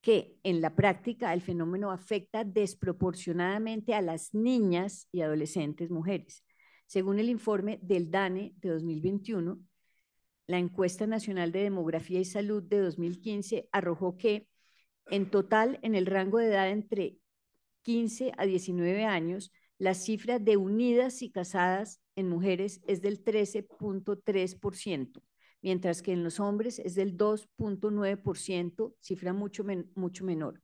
que en la práctica el fenómeno afecta desproporcionadamente a las niñas y adolescentes mujeres. Según el informe del DANE de 2021, la Encuesta Nacional de Demografía y Salud de 2015 arrojó que en total, en el rango de edad entre 15 a 19 años, la cifra de unidas y casadas en mujeres es del 13.3%, mientras que en los hombres es del 2.9%, cifra mucho menor.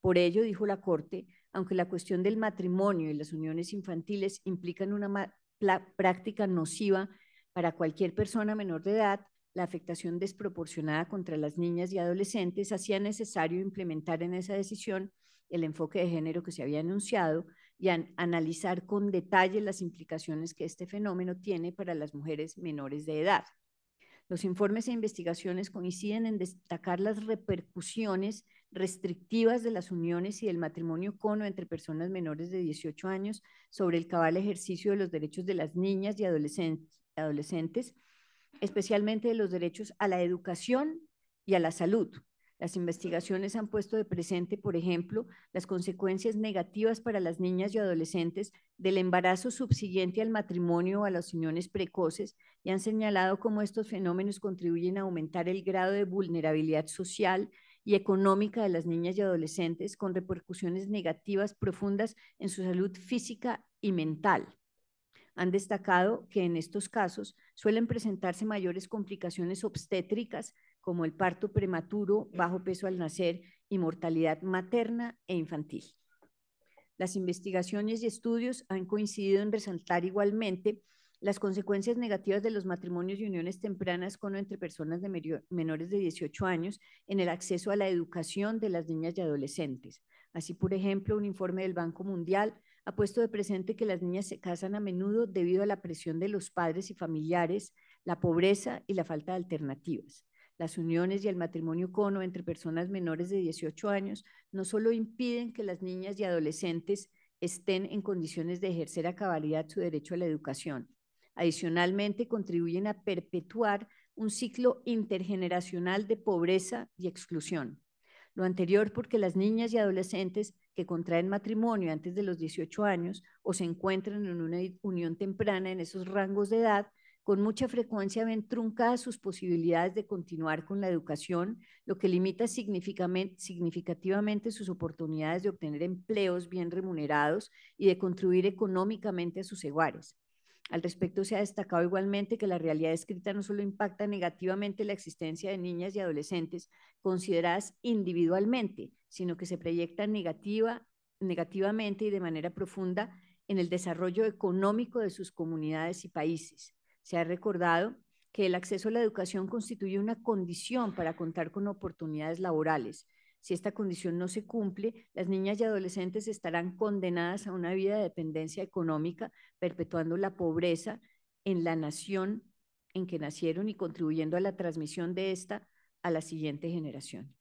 Por ello, dijo la Corte, aunque la cuestión del matrimonio y las uniones infantiles implican una práctica nociva para cualquier persona menor de edad, la afectación desproporcionada contra las niñas y adolescentes hacía necesario implementar en esa decisión el enfoque de género que se había anunciado y analizar con detalle las implicaciones que este fenómeno tiene para las mujeres menores de edad. Los informes e investigaciones coinciden en destacar las repercusiones restrictivas de las uniones y del matrimonio con o entre personas menores de 18 años sobre el cabal ejercicio de los derechos de las niñas y adolescentes, especialmente de los derechos a la educación y a la salud. Las investigaciones han puesto de presente, por ejemplo, las consecuencias negativas para las niñas y adolescentes del embarazo subsiguiente al matrimonio o a las uniones precoces y han señalado cómo estos fenómenos contribuyen a aumentar el grado de vulnerabilidad social y económica de las niñas y adolescentes, con repercusiones negativas profundas en su salud física y mental. Han destacado que en estos casos suelen presentarse mayores complicaciones obstétricas como el parto prematuro, bajo peso al nacer y mortalidad materna e infantil. Las investigaciones y estudios han coincidido en resaltar igualmente las consecuencias negativas de los matrimonios y uniones tempranas con o entre personas de menores de 18 años en el acceso a la educación de las niñas y adolescentes. Así, por ejemplo, un informe del Banco Mundial ha puesto de presente que las niñas se casan a menudo debido a la presión de los padres y familiares, la pobreza y la falta de alternativas. Las uniones y el matrimonio con o entre personas menores de 18 años no solo impiden que las niñas y adolescentes estén en condiciones de ejercer a cabalidad su derecho a la educación, adicionalmente contribuyen a perpetuar un ciclo intergeneracional de pobreza y exclusión. Lo anterior porque las niñas y adolescentes que contraen matrimonio antes de los 18 años o se encuentran en una unión temprana en esos rangos de edad, con mucha frecuencia ven truncadas sus posibilidades de continuar con la educación, lo que limita significativamente sus oportunidades de obtener empleos bien remunerados y de contribuir económicamente a sus hogares. Al respecto, se ha destacado igualmente que la realidad descrita no solo impacta negativamente la existencia de niñas y adolescentes consideradas individualmente, sino que se proyecta negativamente y de manera profunda en el desarrollo económico de sus comunidades y países. Se ha recordado que el acceso a la educación constituye una condición para contar con oportunidades laborales. Si esta condición no se cumple, las niñas y adolescentes estarán condenadas a una vida de dependencia económica, perpetuando la pobreza en la nación en que nacieron y contribuyendo a la transmisión de esta a la siguiente generación.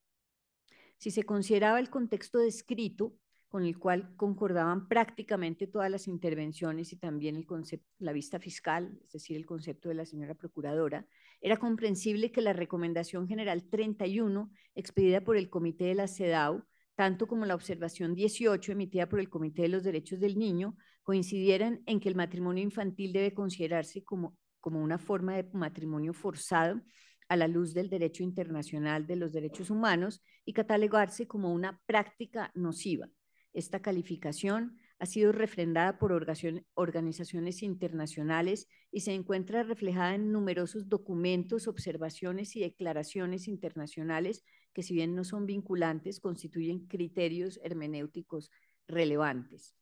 Si se consideraba el contexto descrito, con el cual concordaban prácticamente todas las intervenciones y también el concepto, la vista fiscal, es decir, el concepto de la señora procuradora, era comprensible que la Recomendación General 31, expedida por el Comité de la CEDAW, tanto como la Observación 18, emitida por el Comité de los Derechos del Niño, coincidieran en que el matrimonio infantil debe considerarse como una forma de matrimonio forzado a la luz del derecho internacional de los derechos humanos y catalogarse como una práctica nociva. Esta calificación ha sido refrendada por organizaciones internacionales y se encuentra reflejada en numerosos documentos, observaciones y declaraciones internacionales que, si bien no son vinculantes, constituyen criterios hermenéuticos relevantes.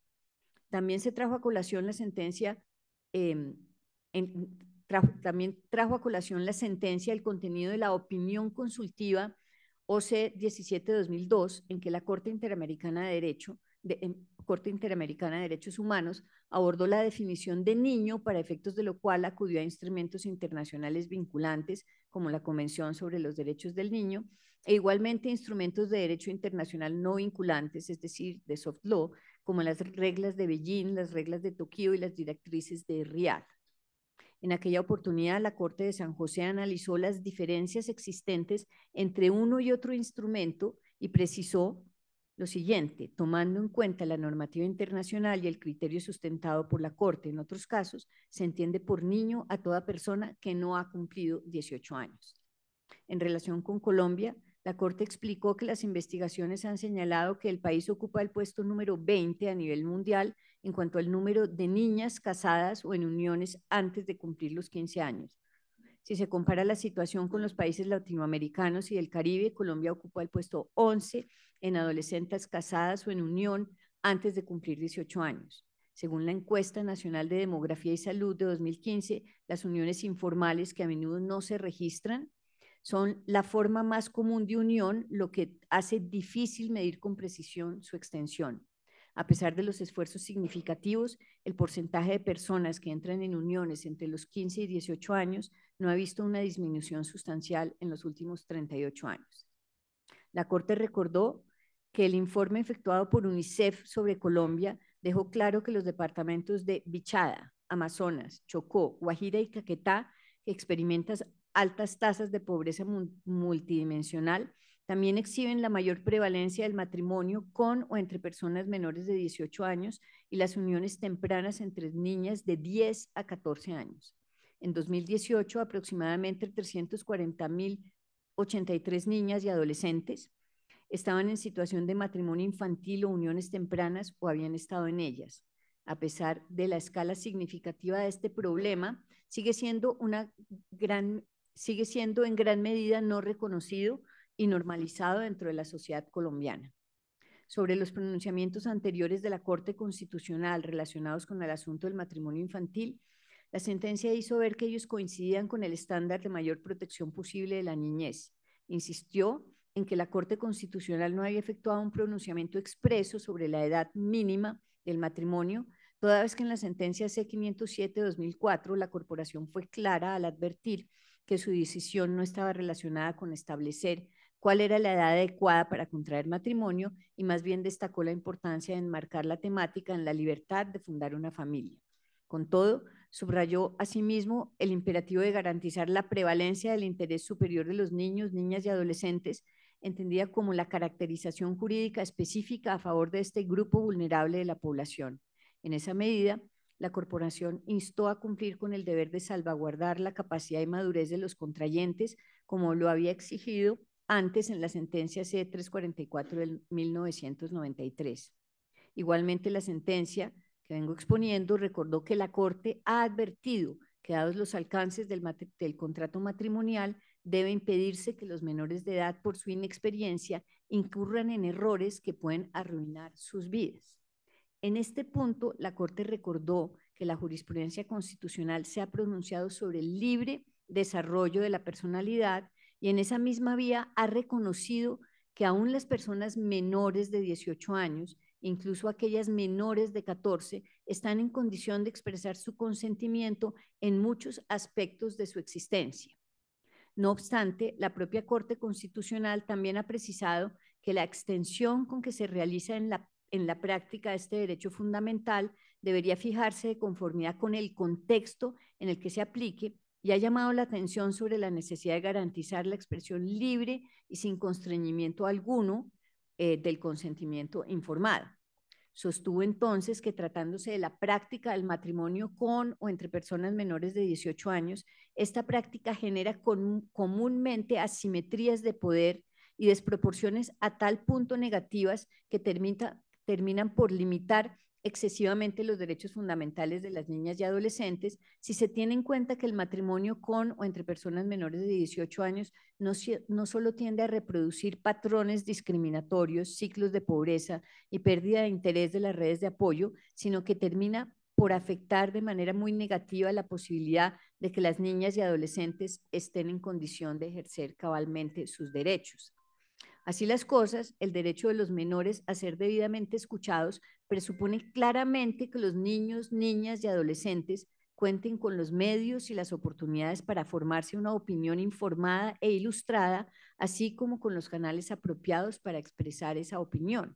También se trajo a colación la sentencia también trajo a colación la sentencia el contenido de la opinión consultiva OC 17-2002, en que la Corte Interamericana de Derechos Humanos abordó la definición de niño, para efectos de lo cual acudió a instrumentos internacionales vinculantes como la Convención sobre los Derechos del Niño e igualmente instrumentos de derecho internacional no vinculantes, es decir, de soft law, como las reglas de Beijing, las reglas de Tokio y las directrices de Riad. En aquella oportunidad, la Corte de San José analizó las diferencias existentes entre uno y otro instrumento y precisó lo siguiente: tomando en cuenta la normativa internacional y el criterio sustentado por la Corte, en otros casos, se entiende por niño a toda persona que no ha cumplido 18 años. En relación con Colombia, la Corte explicó que las investigaciones han señalado que el país ocupa el puesto número 20 a nivel mundial en cuanto al número de niñas casadas o en uniones antes de cumplir los 15 años. Si se compara la situación con los países latinoamericanos y del Caribe, Colombia ocupa el puesto 11 en adolescentes casadas o en unión antes de cumplir 18 años. Según la Encuesta Nacional de Demografía y Salud de 2015, las uniones informales, que a menudo no se registran, son la forma más común de unión, lo que hace difícil medir con precisión su extensión. A pesar de los esfuerzos significativos, el porcentaje de personas que entran en uniones entre los 15 y 18 años no ha visto una disminución sustancial en los últimos 38 años. La Corte recordó que el informe efectuado por UNICEF sobre Colombia dejó claro que los departamentos de Bichada, Amazonas, Chocó, Guajira y Caquetá que experimenta altas tasas de pobreza multidimensional, también exhiben la mayor prevalencia del matrimonio con o entre personas menores de 18 años y las uniones tempranas entre niñas de 10 a 14 años. En 2018, aproximadamente 340.083 niñas y adolescentes estaban en situación de matrimonio infantil o uniones tempranas o habían estado en ellas. A pesar de la escala significativa de este problema, sigue siendo en gran medida no reconocido y normalizado dentro de la sociedad colombiana. Sobre los pronunciamientos anteriores de la Corte Constitucional relacionados con el asunto del matrimonio infantil, la sentencia hizo ver que ellos coincidían con el estándar de mayor protección posible de la niñez. Insistió en que la Corte Constitucional no había efectuado un pronunciamiento expreso sobre la edad mínima del matrimonio, toda vez que en la sentencia C-507-2004 la corporación fue clara al advertir que su decisión no estaba relacionada con establecer cuál era la edad adecuada para contraer matrimonio y más bien destacó la importancia de enmarcar la temática en la libertad de fundar una familia. Con todo, subrayó asimismo el imperativo de garantizar la prevalencia del interés superior de los niños, niñas y adolescentes, entendida como la caracterización jurídica específica a favor de este grupo vulnerable de la población. En esa medida, la corporación instó a cumplir con el deber de salvaguardar la capacidad y madurez de los contrayentes, como lo había exigido antes en la sentencia C-344 del 1993. Igualmente, la sentencia que vengo exponiendo recordó que la Corte ha advertido que, dados los alcances del contrato matrimonial, debe impedirse que los menores de edad, por su inexperiencia, incurran en errores que pueden arruinar sus vidas. En este punto, la Corte recordó que la jurisprudencia constitucional se ha pronunciado sobre el libre desarrollo de la personalidad y en esa misma vía ha reconocido que aún las personas menores de 18 años, incluso aquellas menores de 14, están en condición de expresar su consentimiento en muchos aspectos de su existencia. No obstante, la propia Corte Constitucional también ha precisado que la extensión con que se realiza en la práctica este derecho fundamental debería fijarse de conformidad con el contexto en el que se aplique y ha llamado la atención sobre la necesidad de garantizar la expresión libre y sin constreñimiento alguno del consentimiento informado. Sostuvo entonces que, tratándose de la práctica del matrimonio con o entre personas menores de 18 años, esta práctica genera comúnmente asimetrías de poder y desproporciones a tal punto negativas que terminan por limitar excesivamente los derechos fundamentales de las niñas y adolescentes, si se tiene en cuenta que el matrimonio con o entre personas menores de 18 años no solo tiende a reproducir patrones discriminatorios, ciclos de pobreza y pérdida de interés de las redes de apoyo, sino que termina por afectar de manera muy negativa la posibilidad de que las niñas y adolescentes estén en condición de ejercer cabalmente sus derechos. Así las cosas, el derecho de los menores a ser debidamente escuchados presupone claramente que los niños, niñas y adolescentes cuenten con los medios y las oportunidades para formarse una opinión informada e ilustrada, así como con los canales apropiados para expresar esa opinión.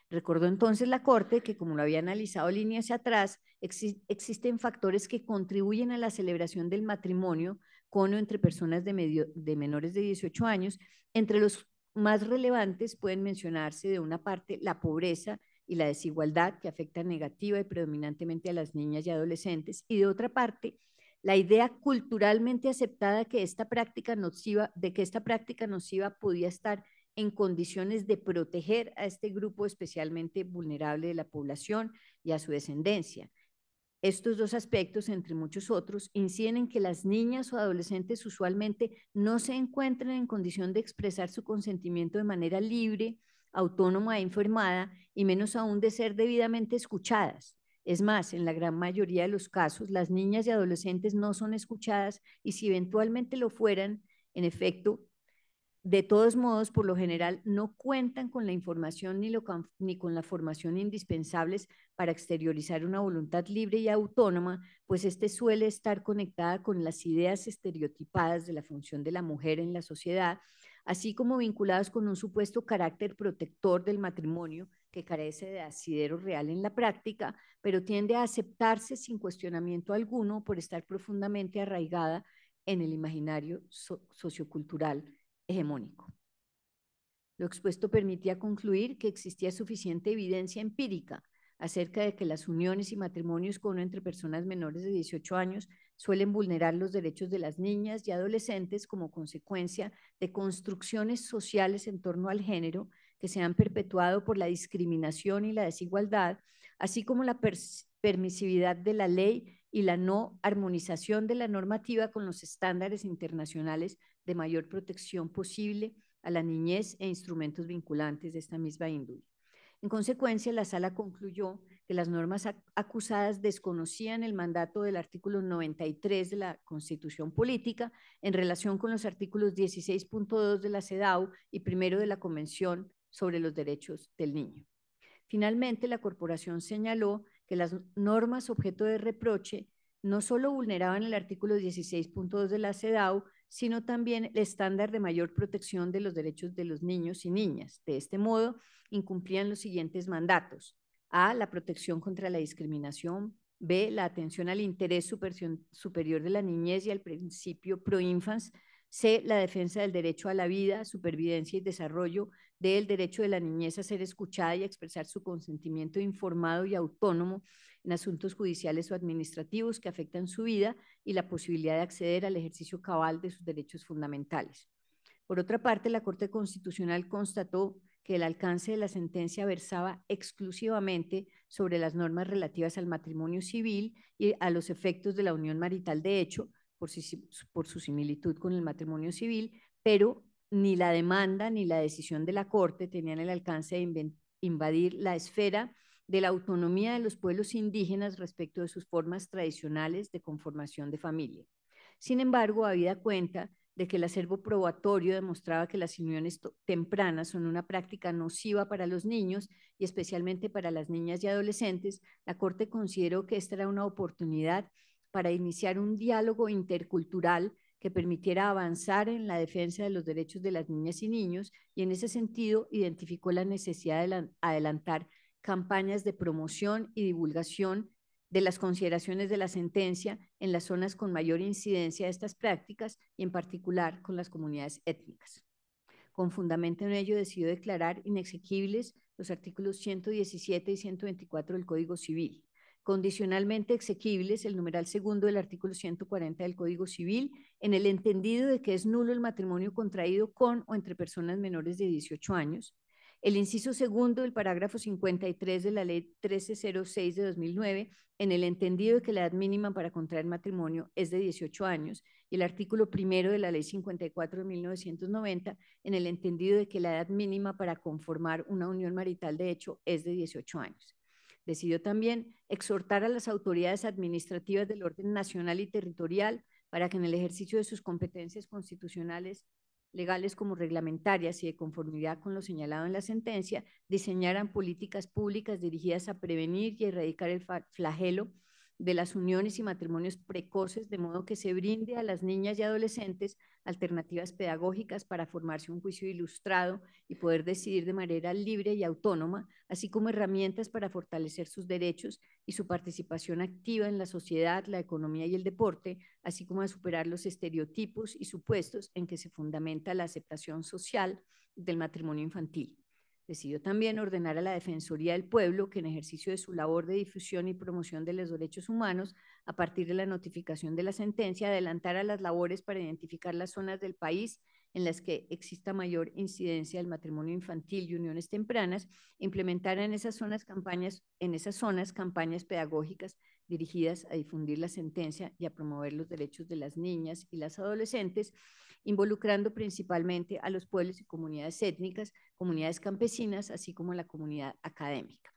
Recordó entonces la Corte que, como lo había analizado líneas hacia atrás, existen factores que contribuyen a la celebración del matrimonio con o entre personas de menores de 18 años. Entre los más relevantes pueden mencionarse, de una parte, la pobreza y la desigualdad, que afectan negativa y predominantemente a las niñas y adolescentes, y de otra parte, la idea culturalmente aceptada de que esta práctica nociva podía estar en condiciones de proteger a este grupo especialmente vulnerable de la población y a su descendencia. Estos dos aspectos, entre muchos otros, inciden en que las niñas o adolescentes usualmente no se encuentran en condición de expresar su consentimiento de manera libre, autónoma e informada, y menos aún de ser debidamente escuchadas. Es más, en la gran mayoría de los casos, las niñas y adolescentes no son escuchadas y, si eventualmente lo fueran, en efecto, de todos modos, por lo general, no cuentan con la información ni con la formación indispensables para exteriorizar una voluntad libre y autónoma, pues este suele estar conectada con las ideas estereotipadas de la función de la mujer en la sociedad, así como vinculadas con un supuesto carácter protector del matrimonio que carece de asidero real en la práctica, pero tiende a aceptarse sin cuestionamiento alguno por estar profundamente arraigada en el imaginario sociocultural hegemónico. Lo expuesto permitía concluir que existía suficiente evidencia empírica acerca de que las uniones y matrimonios con o entre personas menores de 18 años suelen vulnerar los derechos de las niñas y adolescentes como consecuencia de construcciones sociales en torno al género que se han perpetuado por la discriminación y la desigualdad, así como la permisividad de la ley y la no armonización de la normativa con los estándares internacionales de mayor protección posible a la niñez e instrumentos vinculantes de esta misma índole. En consecuencia, la Sala concluyó que las normas acusadas desconocían el mandato del artículo 93 de la Constitución Política en relación con los artículos 16.2 de la CEDAW y primero de la Convención sobre los Derechos del Niño. Finalmente, la corporación señaló que las normas objeto de reproche no solo vulneraban el artículo 16.2 de la CEDAW, sino también el estándar de mayor protección de los derechos de los niños y niñas. De este modo, incumplían los siguientes mandatos: A, la protección contra la discriminación; B, la atención al interés superior de la niñez y al principio pro infans; C, la defensa del derecho a la vida, supervivencia y desarrollo; D, el derecho de la niñez a ser escuchada y a expresar su consentimiento informado y autónomo en asuntos judiciales o administrativos que afectan su vida y la posibilidad de acceder al ejercicio cabal de sus derechos fundamentales. Por otra parte, la Corte Constitucional constató que el alcance de la sentencia versaba exclusivamente sobre las normas relativas al matrimonio civil y a los efectos de la unión marital de hecho, por su similitud con el matrimonio civil, pero ni la demanda ni la decisión de la Corte tenían el alcance de invadir la esfera de la autonomía de los pueblos indígenas respecto de sus formas tradicionales de conformación de familia. Sin embargo, habida cuenta de que el acervo probatorio demostraba que las uniones tempranas son una práctica nociva para los niños y especialmente para las niñas y adolescentes, la Corte consideró que esta era una oportunidad para iniciar un diálogo intercultural que permitiera avanzar en la defensa de los derechos de las niñas y niños, y en ese sentido identificó la necesidad de adelantar campañas de promoción y divulgación de las consideraciones de la sentencia en las zonas con mayor incidencia de estas prácticas y en particular con las comunidades étnicas. Con fundamento en ello, decidió declarar inexequibles los artículos 117 y 124 del Código Civil. Condicionalmente exequibles el numeral segundo del artículo 140 del Código Civil, en el entendido de que es nulo el matrimonio contraído con o entre personas menores de 18 años. El inciso segundo del parágrafo 53 de la Ley 1306 de 2009, en el entendido de que la edad mínima para contraer matrimonio es de 18 años, y el artículo primero de la Ley 54 de 1990, en el entendido de que la edad mínima para conformar una unión marital de hecho es de 18 años. Decidió también exhortar a las autoridades administrativas del orden nacional y territorial para que en el ejercicio de sus competencias constitucionales, legales como reglamentarias y de conformidad con lo señalado en la sentencia, diseñaran políticas públicas dirigidas a prevenir y erradicar el flagelo de las uniones y matrimonios precoces, de modo que se brinde a las niñas y adolescentes alternativas pedagógicas para formarse un juicio ilustrado y poder decidir de manera libre y autónoma, así como herramientas para fortalecer sus derechos y su participación activa en la sociedad, la economía y el deporte, así como a superar los estereotipos y supuestos en que se fundamenta la aceptación social del matrimonio infantil. Decidió también ordenar a la Defensoría del Pueblo que en ejercicio de su labor de difusión y promoción de los derechos humanos, a partir de la notificación de la sentencia, adelantara las labores para identificar las zonas del país en las que exista mayor incidencia del matrimonio infantil y uniones tempranas, implementara en esas zonas campañas pedagógicas dirigidas a difundir la sentencia y a promover los derechos de las niñas y las adolescentes, involucrando principalmente a los pueblos y comunidades étnicas, comunidades campesinas, así como la comunidad académica.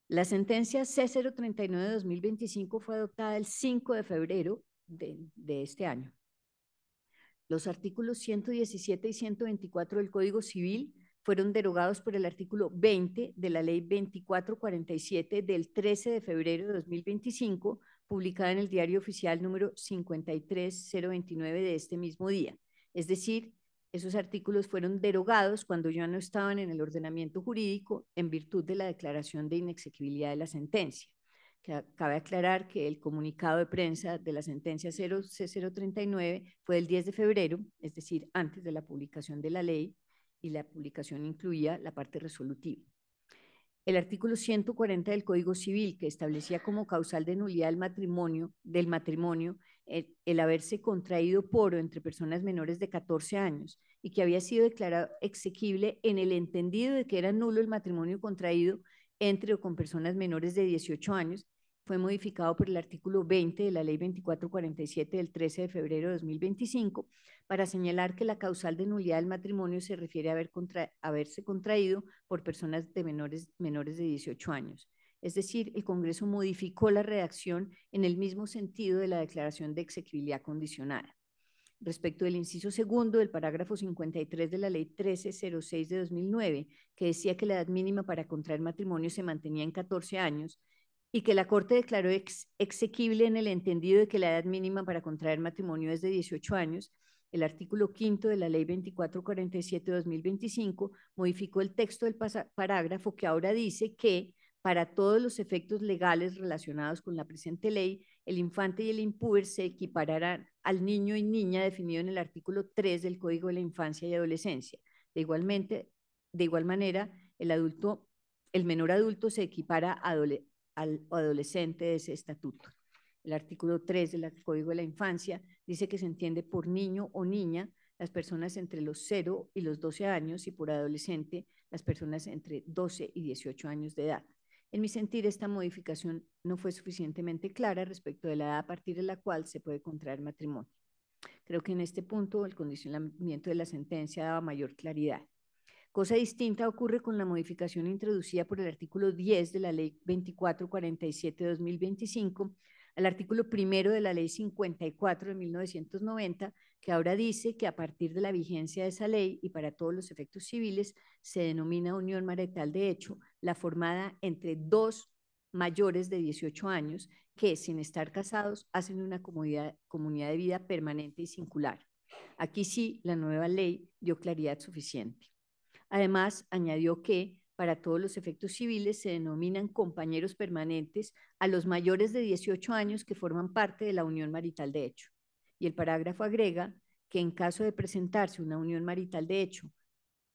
La sentencia C039 de 2025 fue adoptada el 5 de febrero de este año. Los artículos 117 y 124 del Código Civil fueron derogados por el artículo 20 de la Ley 2447 del 13 de febrero de 2025, publicada en el Diario Oficial número 53029 de este mismo día. Es decir, esos artículos fueron derogados cuando ya no estaban en el ordenamiento jurídico en virtud de la declaración de inexequibilidad de la sentencia. Cabe aclarar que el comunicado de prensa de la sentencia C039 fue del 10 de febrero, es decir, antes de la publicación de la ley, y la publicación incluía la parte resolutiva. El artículo 140 del Código Civil, que establecía como causal de nulidad del matrimonio el haberse contraído por o entre personas menores de 14 años y que había sido declarado exequible en el entendido de que era nulo el matrimonio contraído entre o con personas menores de 18 años, fue modificado por el artículo 20 de la Ley 2447 del 13 de febrero de 2025 para señalar que la causal de nulidad del matrimonio se refiere a haberse contraído por personas de menores de 18 años. Es decir, el Congreso modificó la redacción en el mismo sentido de la declaración de exequibilidad condicionada. Respecto del inciso segundo del parágrafo 53 de la Ley 1306 de 2009, que decía que la edad mínima para contraer matrimonio se mantenía en 14 años, y que la Corte declaró exequible en el entendido de que la edad mínima para contraer matrimonio es de 18 años, el artículo 5 de la Ley 2447 de 2025 modificó el texto del parágrafo que ahora dice que para todos los efectos legales relacionados con la presente ley, el infante y el impúber se equipararán al niño y niña definido en el artículo 3 del Código de la Infancia y Adolescencia. De igual manera, el menor adulto se equipara al adolescente de ese estatuto. El artículo 3 del Código de la Infancia dice que se entiende por niño o niña las personas entre los 0 y los 12 años y por adolescente las personas entre 12 y 18 años de edad. En mi sentir, esta modificación no fue suficientemente clara respecto de la edad a partir de la cual se puede contraer matrimonio. Creo que en este punto el condicionamiento de la sentencia daba mayor claridad. Cosa distinta ocurre con la modificación introducida por el artículo 10 de la Ley 2447 de 2025 al artículo 1 de la Ley 54 de 1990, que ahora dice que a partir de la vigencia de esa ley y para todos los efectos civiles se denomina unión marital de hecho la formada entre dos mayores de 18 años que, sin estar casados, hacen una comunidad de vida permanente y singular. Aquí sí, la nueva ley dio claridad suficiente. Además, añadió que para todos los efectos civiles se denominan compañeros permanentes a los mayores de 18 años que forman parte de la unión marital de hecho. Y el parágrafo agrega que en caso de presentarse una unión marital de hecho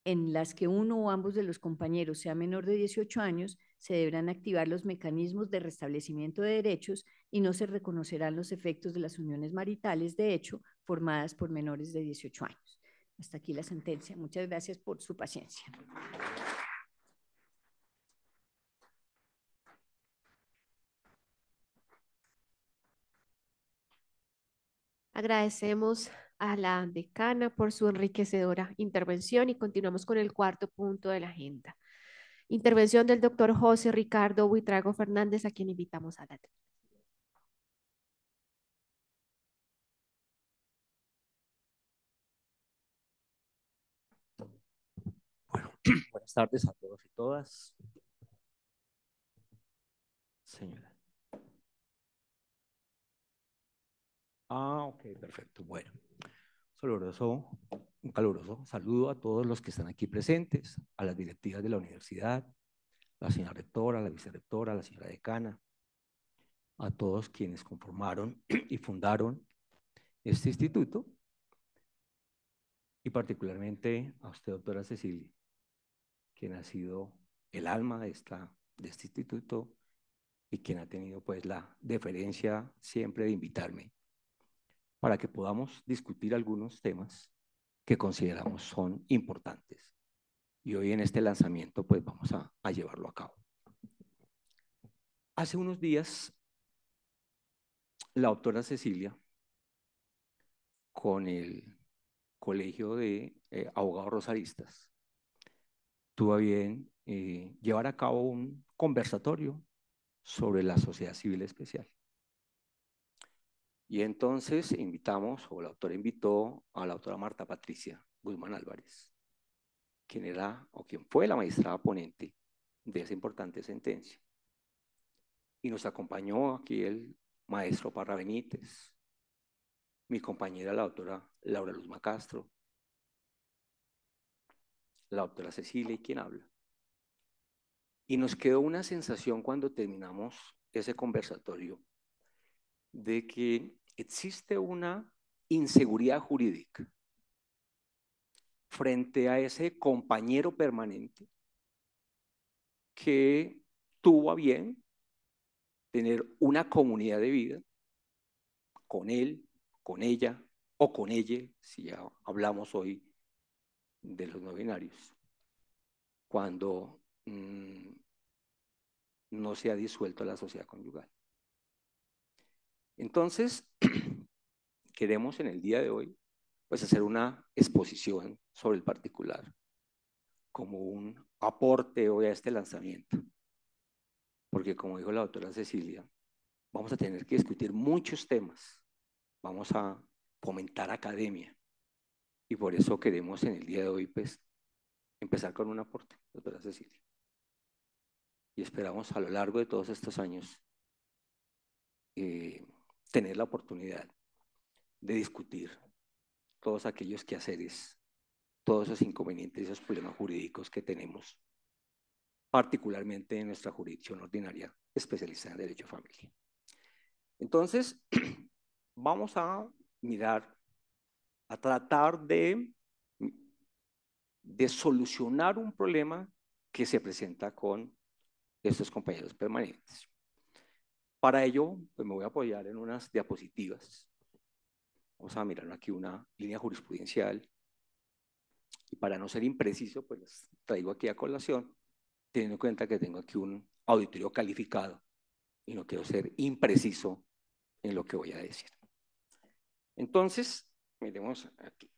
en las que uno o ambos de los compañeros sea menor de 18 años, se deberán activar los mecanismos de restablecimiento de derechos y no se reconocerán los efectos de las uniones maritales de hecho formadas por menores de 18 años. Hasta aquí la sentencia. Muchas gracias por su paciencia. Agradecemos a la decana por su enriquecedora intervención y continuamos con el cuarto punto de la agenda. Intervención del doctor José Ricardo Buitrago Fernández, a quien invitamos a la tribuna. Bueno, buenas tardes a todos y todas. Señora. Ok, perfecto. Bueno, un caluroso saludo a todos los que están aquí presentes, a las directivas de la universidad, la señora rectora, la vicerrectora, la señora decana, a todos quienes conformaron y fundaron este instituto, y particularmente a usted, doctora Cecilia, quien ha sido el alma de este instituto y quien ha tenido pues la deferencia siempre de invitarme para que podamos discutir algunos temas que consideramos son importantes. Y hoy en este lanzamiento pues vamos a llevarlo a cabo. Hace unos días, la doctora Cecilia, con el Colegio de Abogados Rosaristas, tuvo a bien llevar a cabo un conversatorio sobre la sociedad civil especial. Y entonces invitamos, o la autora invitó a la autora Marta Patricia Guzmán Álvarez, quien era o quien fue la magistrada ponente de esa importante sentencia. Y nos acompañó aquí el maestro Parra Benítez, mi compañera la doctora Laura Luz Macastro, la doctora Cecilia y quien habla. Y nos quedó una sensación cuando terminamos ese conversatorio de que existe una inseguridad jurídica frente a ese compañero permanente que tuvo a bien tener una comunidad de vida con él, con ella o con ella, si ya hablamos hoy de los no binarios, cuando no se ha disuelto la sociedad conyugal. Entonces, queremos en el día de hoy pues hacer una exposición sobre el particular como un aporte hoy a este lanzamiento, porque como dijo la doctora Cecilia, vamos a tener que discutir muchos temas, vamos a fomentar academia y por eso queremos en el día de hoy pues empezar con un aporte, doctora Cecilia. Y esperamos a lo largo de todos estos años tener la oportunidad de discutir todos aquellos quehaceres, todos esos inconvenientes y esos problemas jurídicos que tenemos, particularmente en nuestra jurisdicción ordinaria especializada en Derecho a Familia. Entonces, vamos a mirar, a tratar de solucionar un problema que se presenta con estos compañeros permanentes. Para ello, pues me voy a apoyar en unas diapositivas. Vamos a mirar aquí una línea jurisprudencial. Y para no ser impreciso, pues las traigo aquí a colación, teniendo en cuenta que tengo aquí un auditorio calificado y no quiero ser impreciso en lo que voy a decir. Entonces, miremos aquí.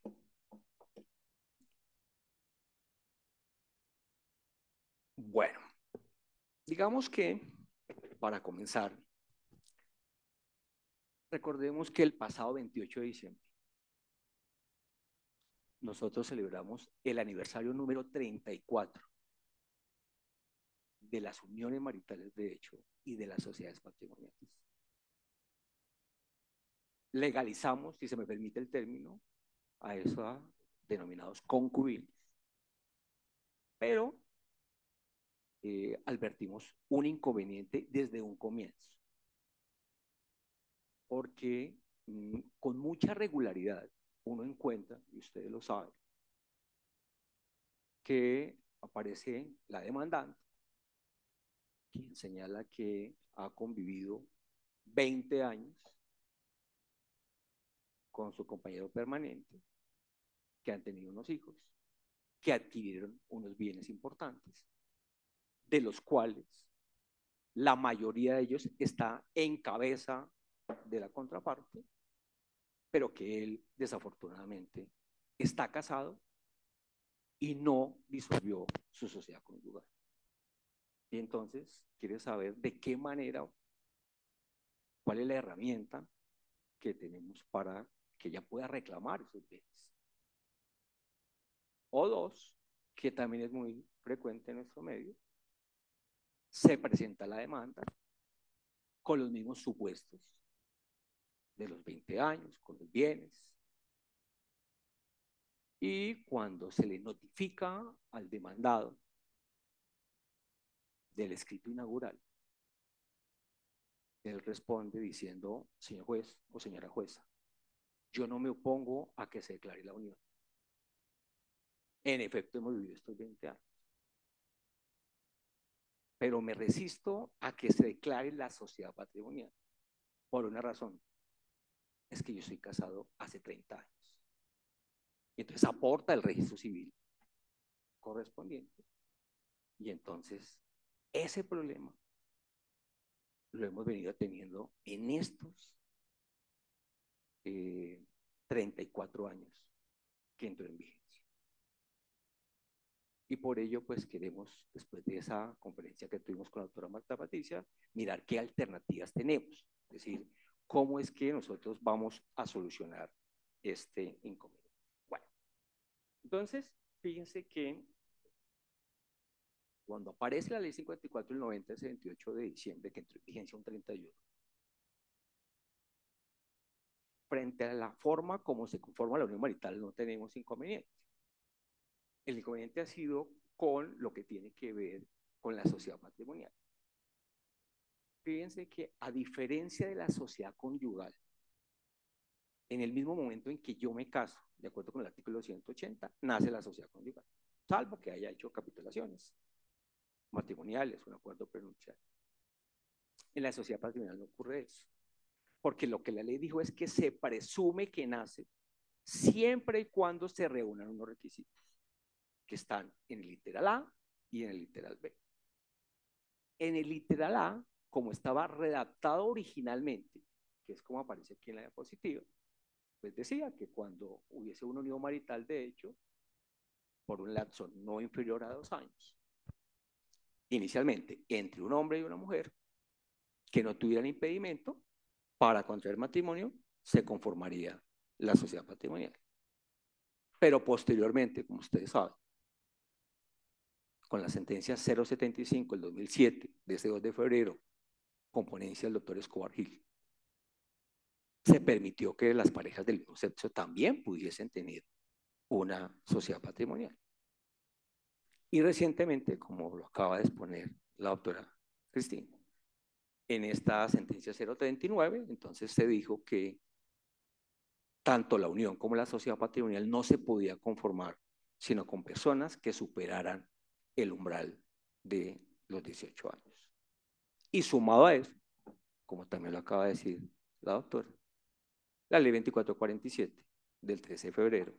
Bueno, digamos que para comenzar, recordemos que el pasado 28 de diciembre nosotros celebramos el aniversario número 34 de las uniones maritales de hecho y de las sociedades patrimoniales. Legalizamos, si se me permite el término, a esos denominados concubinos. Pero advertimos un inconveniente desde un comienzo, porque con mucha regularidad uno encuentra, y ustedes lo saben, que aparece la demandante, quien señala que ha convivido 20 años con su compañero permanente, que han tenido unos hijos, que adquirieron unos bienes importantes, de los cuales la mayoría de ellos está en cabeza de la contraparte, pero que él desafortunadamente está casado y no disolvió su sociedad conyugal. Y entonces quiere saber de qué manera, cuál es la herramienta que tenemos para que ella pueda reclamar esos bienes. O dos, que también es muy frecuente en nuestro medio, se presenta la demanda con los mismos supuestos de los 20 años, con los bienes. Y cuando se le notifica al demandado del escrito inaugural, él responde diciendo: señor juez o señora jueza, yo no me opongo a que se declare la unión. En efecto, hemos vivido estos 20 años. Pero me resisto a que se declare la sociedad patrimonial. Por una razón, es que yo soy casado hace 30 años. Y entonces aporta el registro civil correspondiente. Y entonces, ese problema lo hemos venido teniendo en estos 34 años que entró en vigencia. Y por ello, pues queremos, después de esa conferencia que tuvimos con la doctora Marta Patricia, mirar qué alternativas tenemos. Es decir, cómo es que nosotros vamos a solucionar este inconveniente. Bueno, entonces, fíjense que cuando aparece la ley 54 del 90, ese 28 de diciembre, que entró en vigencia un 31, frente a la forma como se conforma la unión marital, no tenemos inconveniente. El inconveniente ha sido con lo que tiene que ver con la sociedad patrimonial. Fíjense que a diferencia de la sociedad conyugal, en el mismo momento en que yo me caso, de acuerdo con el artículo 180, nace la sociedad conyugal, salvo que haya hecho capitulaciones matrimoniales, un acuerdo prenupcial. En la sociedad patrimonial no ocurre eso, porque lo que la ley dijo es que se presume que nace siempre y cuando se reúnan unos requisitos que están en el literal A y en el literal B. En el literal A, como estaba redactado originalmente, que es como aparece aquí en la diapositiva, pues decía que cuando hubiese una unión marital de hecho, por un lapso no inferior a 2 años, inicialmente entre un hombre y una mujer, que no tuvieran impedimento para contraer matrimonio, se conformaría la sociedad patrimonial. Pero posteriormente, como ustedes saben, con la sentencia 075 del 2007, de ese 2 de febrero, con ponencia del doctor Escobar Gil, se permitió que las parejas del mismo sexo también pudiesen tener una sociedad patrimonial. Y recientemente, como lo acaba de exponer la doctora Cristina, en esta sentencia 039, entonces se dijo que tanto la unión como la sociedad patrimonial no se podía conformar, sino con personas que superaran el umbral de los 18 años. Y sumado a eso, como también lo acaba de decir la doctora, la ley 2447 del 13 de febrero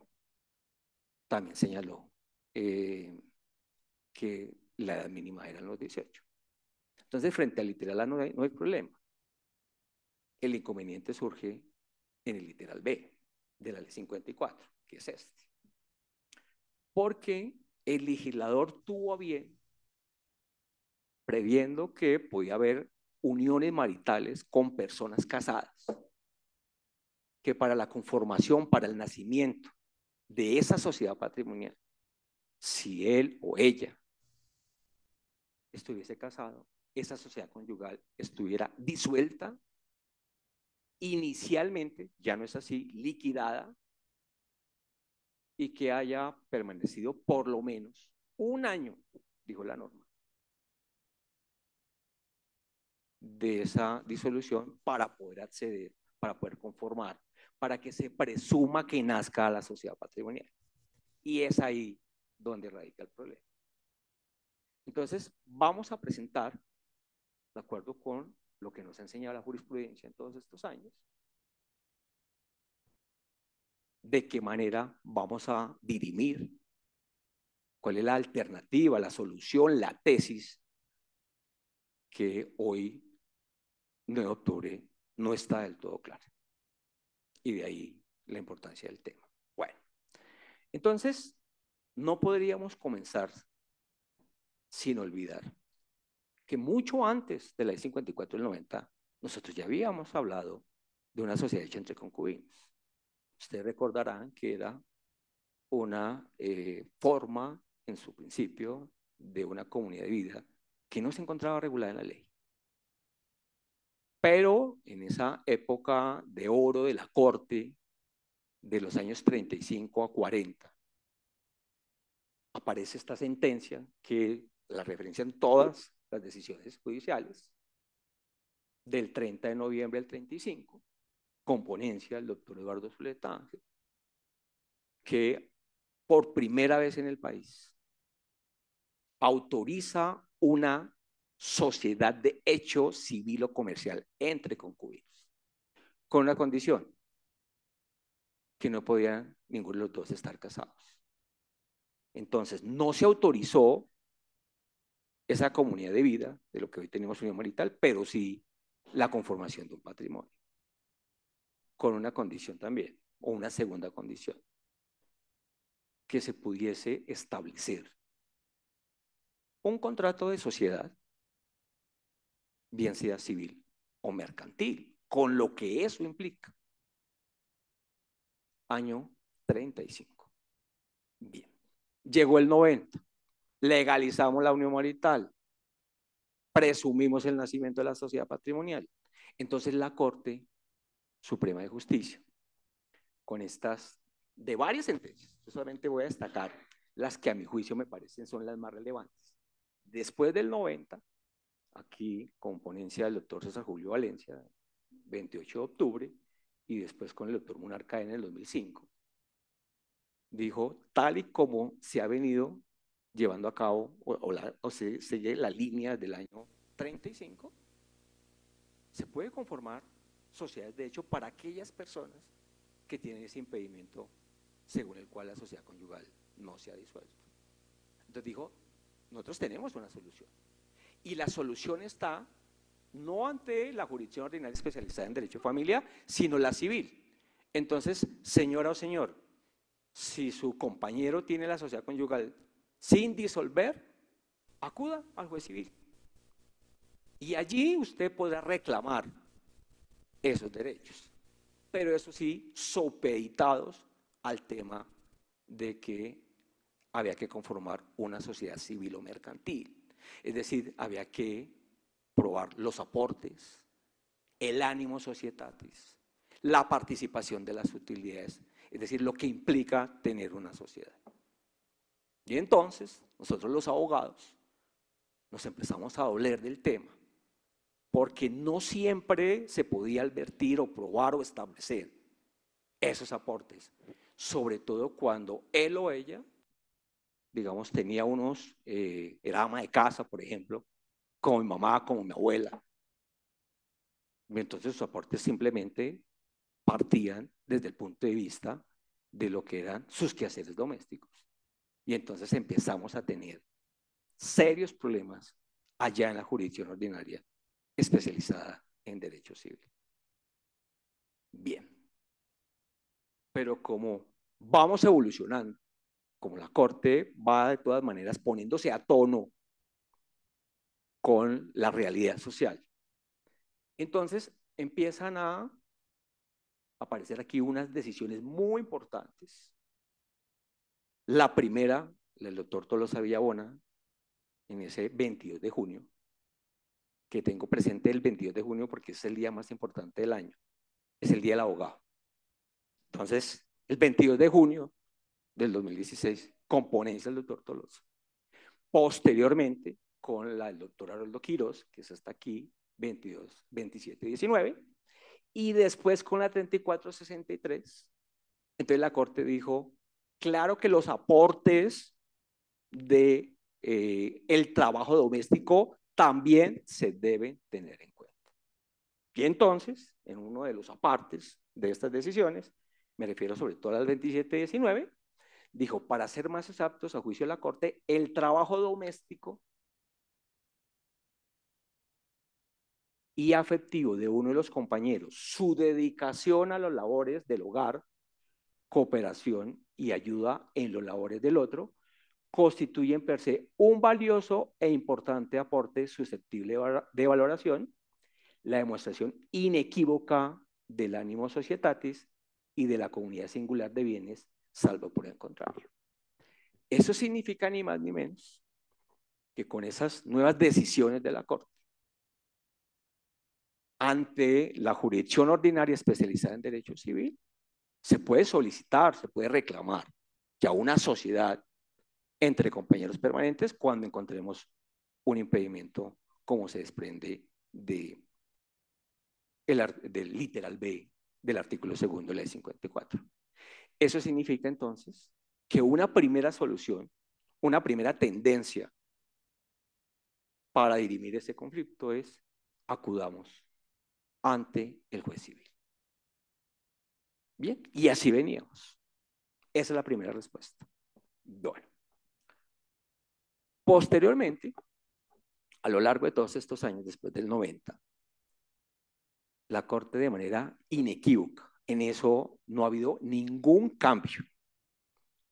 también señaló que la edad mínima eran los 18. Entonces, frente al literal A no hay problema. El inconveniente surge en el literal B de la ley 54, que es este. Porque el legislador tuvo a bien, previendo que podía haber uniones maritales con personas casadas, que para la conformación, para el nacimiento de esa sociedad patrimonial, si él o ella estuviese casado, esa sociedad conyugal estuviera disuelta, inicialmente, ya no es así, liquidada, y que haya permanecido por lo menos 1 año, dijo la norma, de esa disolución para poder acceder, para poder conformar, para que se presuma que nazca la sociedad patrimonial. Y es ahí donde radica el problema. Entonces, vamos a presentar, de acuerdo con lo que nos ha enseñado la jurisprudencia en todos estos años, de qué manera vamos a dirimir, cuál es la alternativa, la solución, la tesis que hoy, 9 de octubre, no está del todo clara. Y de ahí la importancia del tema. Bueno, entonces, no podríamos comenzar sin olvidar que mucho antes de la ley 54 del 90, nosotros ya habíamos hablado de una sociedad hecha entre concubinos. Ustedes recordarán que era una forma, en su principio, de una comunidad de vida que no se encontraba regulada en la ley. Pero en esa época de oro de la corte, de los años 35 a 40, aparece esta sentencia que la referencian todas las decisiones judiciales del 30 de noviembre al 35, con ponencia del doctor Eduardo Zuleta, que por primera vez en el país autoriza una sociedad de hecho civil o comercial entre concubinos, con una condición, que no podían ninguno de los dos estar casados. Entonces, no se autorizó esa comunidad de vida, de lo que hoy tenemos unión marital, pero sí la conformación de un patrimonio, con una condición también, o una segunda condición, que se pudiese establecer un contrato de sociedad, bien sea civil o mercantil, con lo que eso implica. Año 35. Bien. Llegó el 90. Legalizamos la unión marital. Presumimos el nacimiento de la sociedad patrimonial. Entonces la Corte Suprema de Justicia, con estas de varias sentencias, yo solamente voy a destacar las que a mi juicio me parecen son las más relevantes. Después del 90, aquí con ponencia del doctor César Julio Valencia, 28 de octubre, y después con el doctor Munarca en el 2005. Dijo, tal y como se ha venido llevando a cabo, o se sigue la línea del año 35, se puede conformar sociedades de hecho para aquellas personas que tienen ese impedimento según el cual la sociedad conyugal no se ha disuelto. Entonces dijo, nosotros tenemos una solución. Y la solución está no ante la jurisdicción ordinaria especializada en derecho de familia, sino la civil. Entonces, señora o señor, si su compañero tiene la sociedad conyugal sin disolver, acuda al juez civil. Y allí usted podrá reclamar esos derechos. Pero eso sí, supeditados al tema de que había que conformar una sociedad civil o mercantil. Es decir, había que probar los aportes, el ánimo societatis, la participación de las utilidades, es decir, lo que implica tener una sociedad. Y entonces, nosotros los abogados nos empezamos a doler del tema, porque no siempre se podía advertir o probar o establecer esos aportes, sobre todo cuando él o ella, digamos, tenía era ama de casa, por ejemplo, como mi mamá, como mi abuela. Entonces sus aportes simplemente partían desde el punto de vista de lo que eran sus quehaceres domésticos. Y entonces empezamos a tener serios problemas allá en la jurisdicción ordinaria especializada en derecho civil. Bien. Pero como vamos evolucionando, como la Corte va de todas maneras poniéndose a tono con la realidad social, entonces empiezan a aparecer aquí unas decisiones muy importantes. La primera, el doctor Tolosa Villabona, en ese 22 de junio, que tengo presente el 22 de junio porque es el día más importante del año, es el Día del Abogado. Entonces, el 22 de junio del 2016, con ponencia del doctor Tolosa. Posteriormente, con la del doctor Haroldo Quirós, que es hasta aquí, 22, 27 y 19, y después con la 3463. Entonces la Corte dijo, claro que los aportes de el trabajo doméstico también se deben tener en cuenta. Y entonces, en uno de los apartes de estas decisiones, me refiero sobre todo al 27 y 19, dijo, para ser más exactos, a juicio de la Corte, el trabajo doméstico y afectivo de uno de los compañeros, su dedicación a las labores del hogar, cooperación y ayuda en las labores del otro, constituyen per se un valioso e importante aporte susceptible de valoración, la demostración inequívoca del ánimo societatis y de la comunidad singular de bienes, salvo por el contrario. Eso significa ni más ni menos que con esas nuevas decisiones de la Corte, ante la jurisdicción ordinaria especializada en derecho civil, se puede solicitar, se puede reclamar ya una sociedad entre compañeros permanentes cuando encontremos un impedimento como se desprende del literal B del artículo 2 de la ley 54. Eso significa entonces que una primera solución, una primera tendencia para dirimir ese conflicto es acudamos ante el juez civil. Bien, y así veníamos. Esa es la primera respuesta. Bueno. Posteriormente, a lo largo de todos estos años, después del 90, la Corte de manera inequívoca, en eso no ha habido ningún cambio,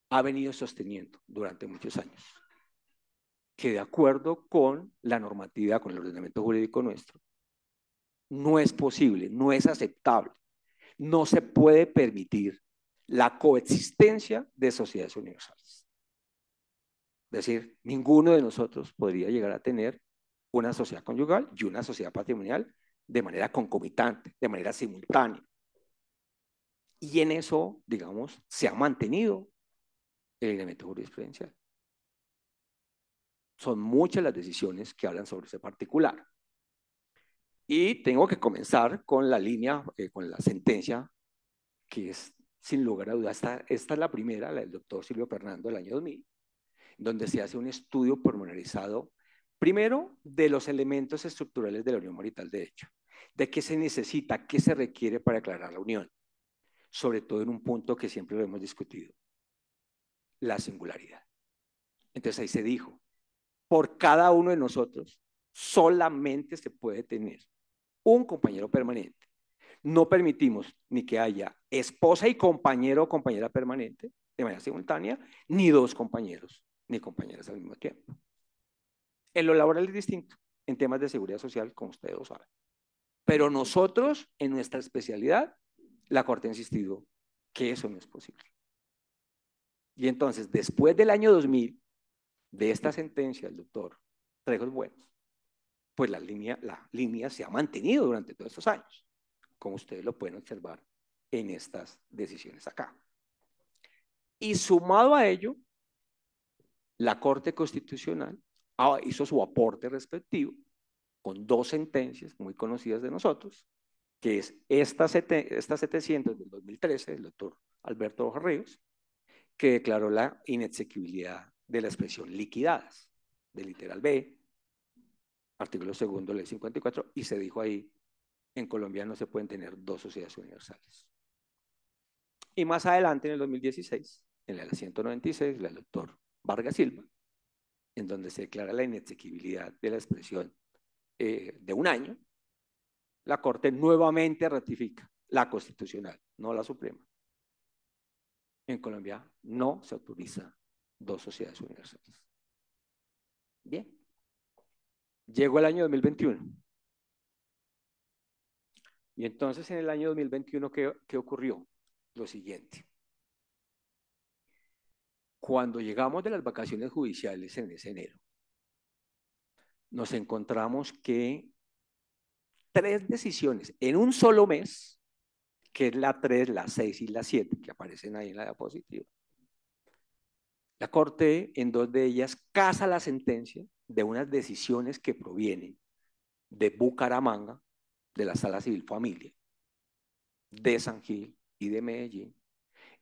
ha venido sosteniendo durante muchos años que de acuerdo con la normatividad, con el ordenamiento jurídico nuestro, no es posible, no es aceptable, no se puede permitir la coexistencia de sociedades universales. Es decir, ninguno de nosotros podría llegar a tener una sociedad conyugal y una sociedad patrimonial de manera concomitante, de manera simultánea. Y en eso, digamos, se ha mantenido el elemento jurisprudencial. Son muchas las decisiones que hablan sobre ese particular. Y tengo que comenzar con la línea, con la sentencia, que es sin lugar a dudas, esta es la primera, la del doctor Silvio Fernando del año 2000, donde se hace un estudio pormenorizado, primero, de los elementos estructurales de la unión marital de hecho, de qué se necesita, qué se requiere para aclarar la unión, sobre todo en un punto que siempre lo hemos discutido, la singularidad. Entonces ahí se dijo, por cada uno de nosotros solamente se puede tener un compañero permanente. No permitimos ni que haya esposa y compañero o compañera permanente de manera simultánea, ni dos compañeros ni compañeras al mismo tiempo. En lo laboral es distinto, en temas de seguridad social, como ustedes lo saben. Pero nosotros, en nuestra especialidad, la Corte ha insistido que eso no es posible. Y entonces, después del año 2000, de esta sentencia del doctor Trejos Buenos, pues la línea se ha mantenido durante todos estos años, como ustedes lo pueden observar en estas decisiones acá. Y sumado a ello, la Corte Constitucional hizo su aporte respectivo con dos sentencias muy conocidas de nosotros, que es esta 700 del 2013 del doctor Alberto Rojas Ríos, que declaró la inexequibilidad de la expresión liquidadas, del literal B, artículo 2, ley 54, y se dijo ahí, en Colombia no se pueden tener dos sociedades universales. Y más adelante, en el 2016, en la ley 196, la del doctor Vargas Silva, en donde se declara la inexequibilidad de la expresión de un año, la Corte nuevamente ratifica la constitucional, no la suprema. En Colombia no se autoriza dos sociedades universales. Bien. Llegó el año 2021. Y entonces en el año 2021, ¿qué ocurrió? Lo siguiente. Cuando llegamos de las vacaciones judiciales en ese enero, nos encontramos que 3 decisiones en un solo mes, que es la 3, la 6 y la 7, que aparecen ahí en la diapositiva. La Corte, en 2 de ellas, casa la sentencia de unas decisiones que provienen de Bucaramanga, de la Sala Civil Familia, de San Gil y de Medellín,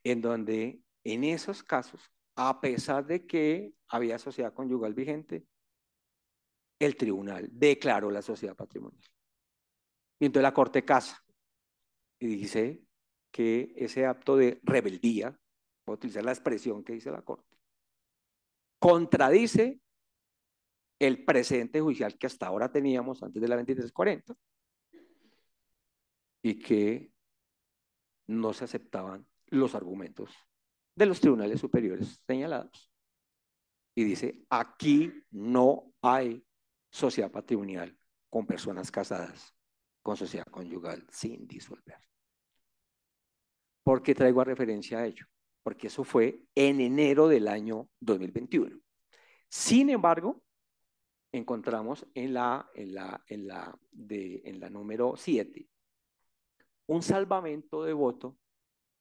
en donde en esos casos, a pesar de que había sociedad conyugal vigente, el tribunal declaró la sociedad patrimonial. Y entonces la Corte casa y dice que ese acto de rebeldía, voy a utilizar la expresión que dice la Corte, contradice el precedente judicial que hasta ahora teníamos antes de la 2340 y que no se aceptaban los argumentos de los tribunales superiores señalados. Y dice, aquí no hay sociedad patrimonial con personas casadas, con sociedad conyugal sin disolver. ¿Por qué traigo a referencia a ello? Porque eso fue en enero del año 2021. Sin embargo, encontramos en la número 7 un salvamento de voto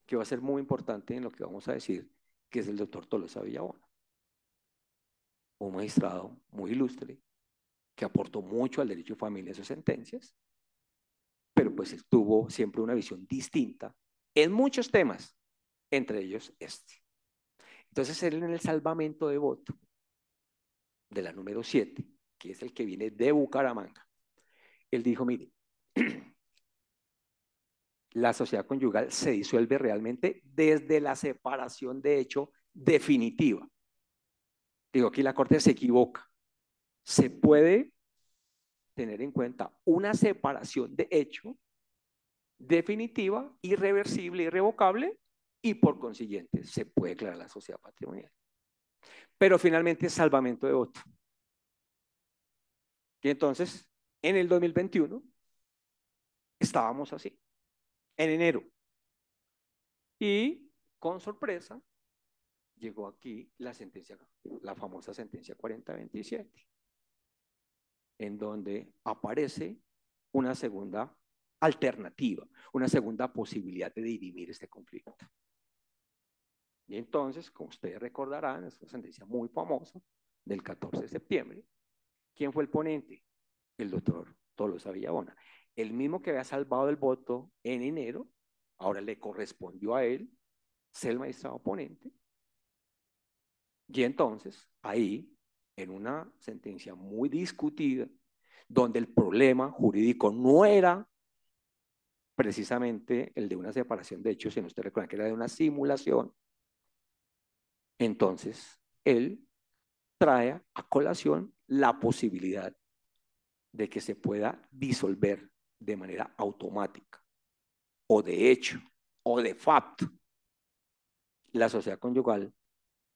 que va a ser muy importante en lo que vamos a decir, que es el doctor Tolosa Villabona, un magistrado muy ilustre que aportó mucho al derecho de familia en sus sentencias, pero pues él tuvo siempre una visión distinta en muchos temas, entre ellos este. Entonces él en el salvamento de voto de la número 7, que es el que viene de Bucaramanga, él dijo, mire, la sociedad conyugal se disuelve realmente desde la separación de hecho definitiva. Digo, aquí la Corte se equivoca. Se puede tener en cuenta una separación de hecho definitiva, irreversible, irrevocable, y por consiguiente se puede declarar la sociedad patrimonial. Pero finalmente es salvamento de voto. Y entonces, en el 2021, estábamos así, en enero. Y con sorpresa, llegó aquí la sentencia, la famosa sentencia 4027, en donde aparece una segunda alternativa, una segunda posibilidad de dirimir este conflicto. Y entonces, como ustedes recordarán, es una sentencia muy famosa del 14 de septiembre. ¿Quién fue el ponente? El doctor Tolosa Villabona. El mismo que había salvado el voto en enero, ahora le correspondió a él ser el magistrado ponente. Y entonces, ahí, en una sentencia muy discutida, donde el problema jurídico no era precisamente el de una separación de hechos, sino usted recuerda que era de una simulación, entonces él trae a colación la posibilidad de que se pueda disolver de manera automática o de hecho o de facto la sociedad conyugal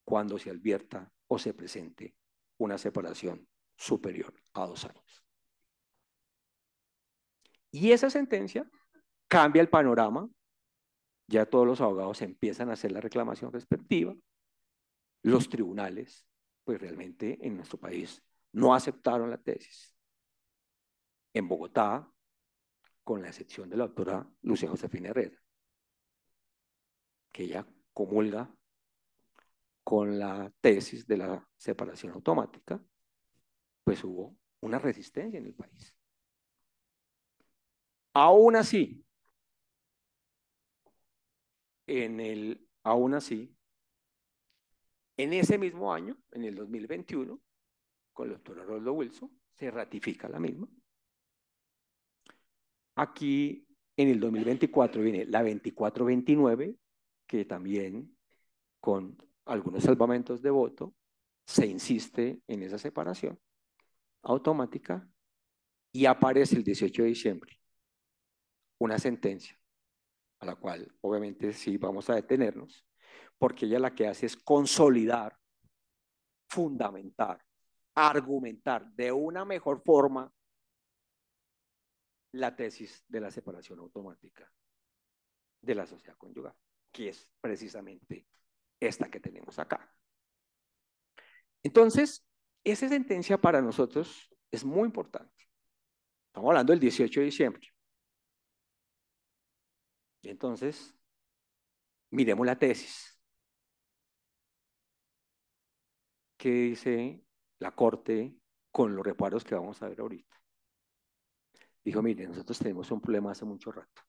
cuando se advierta o se presente una separación superior a 2 años. Y esa sentencia cambia el panorama, ya todos los abogados empiezan a hacer la reclamación respectiva, los tribunales, pues realmente en nuestro país no aceptaron la tesis. En Bogotá, con la excepción de la doctora Lucía Josefina Herrera, que ella comulga con la tesis de la separación automática, pues hubo una resistencia en el país. Aún así, en ese mismo año, en el 2021, con el doctor Roldo Wilson, se ratifica la misma. Aquí, en el 2024, viene la 2429, que también, con algunos salvamentos de voto, se insiste en esa separación automática y aparece el 18 de diciembre una sentencia a la cual obviamente sí vamos a detenernos, porque ella la que hace es consolidar, fundamentar, argumentar de una mejor forma la tesis de la separación automática de la sociedad conyugal, que es precisamente esta que tenemos acá. Entonces, esa sentencia para nosotros es muy importante. Estamos hablando del 18 de diciembre. Y entonces, miremos la tesis. ¿Qué dice la Corte con los reparos que vamos a ver ahorita? Dijo, mire, nosotros tenemos un problema hace mucho rato.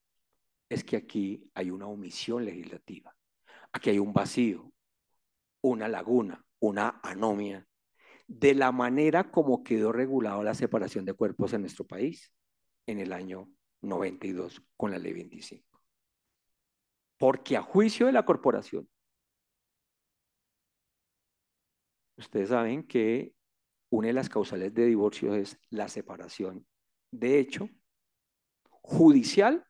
Es que aquí hay una omisión legislativa. Aquí hay un vacío, una laguna, una anomia de la manera como quedó regulada la separación de cuerpos en nuestro país en el año 92 con la ley 25. Porque a juicio de la corporación, ustedes saben que una de las causales de divorcio es la separación de hecho judicial,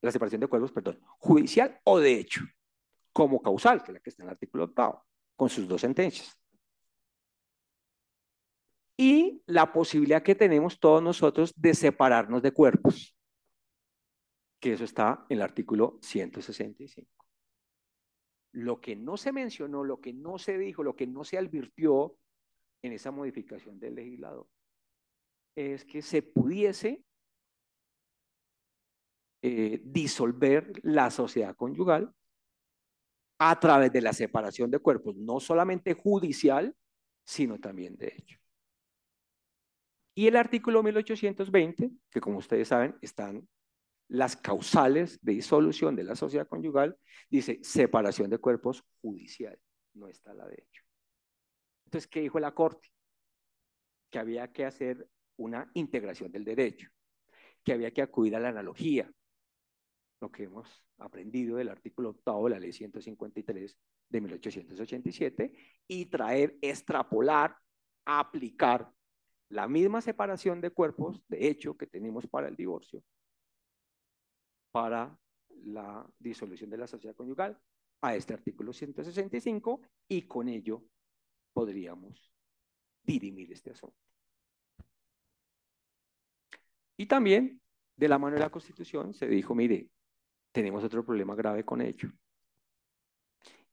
la separación de cuerpos, perdón, judicial o de hecho, como causal, que es la que está en el artículo 8, con sus 2 sentencias. Y la posibilidad que tenemos todos nosotros de separarnos de cuerpos, que eso está en el artículo 165. Lo que no se mencionó, lo que no se dijo, lo que no se advirtió en esa modificación del legislador es que se pudiese disolver la sociedad conyugal a través de la separación de cuerpos, no solamente judicial, sino también de hecho. Y el artículo 1820, que como ustedes saben, están las causales de disolución de la sociedad conyugal, dice separación de cuerpos judicial, no está la de hecho. Entonces, ¿qué dijo la Corte? Que había que hacer una integración del derecho, que había que acudir a la analogía, lo que hemos aprendido del artículo 8 de la ley 153 de 1887, y traer, extrapolar, aplicar la misma separación de cuerpos, de hecho, que tenemos para el divorcio, para la disolución de la sociedad conyugal, a este artículo 165, y con ello podríamos dirimir este asunto. Y también, de la mano de la Constitución, se dijo, mire, tenemos otro problema grave con ello.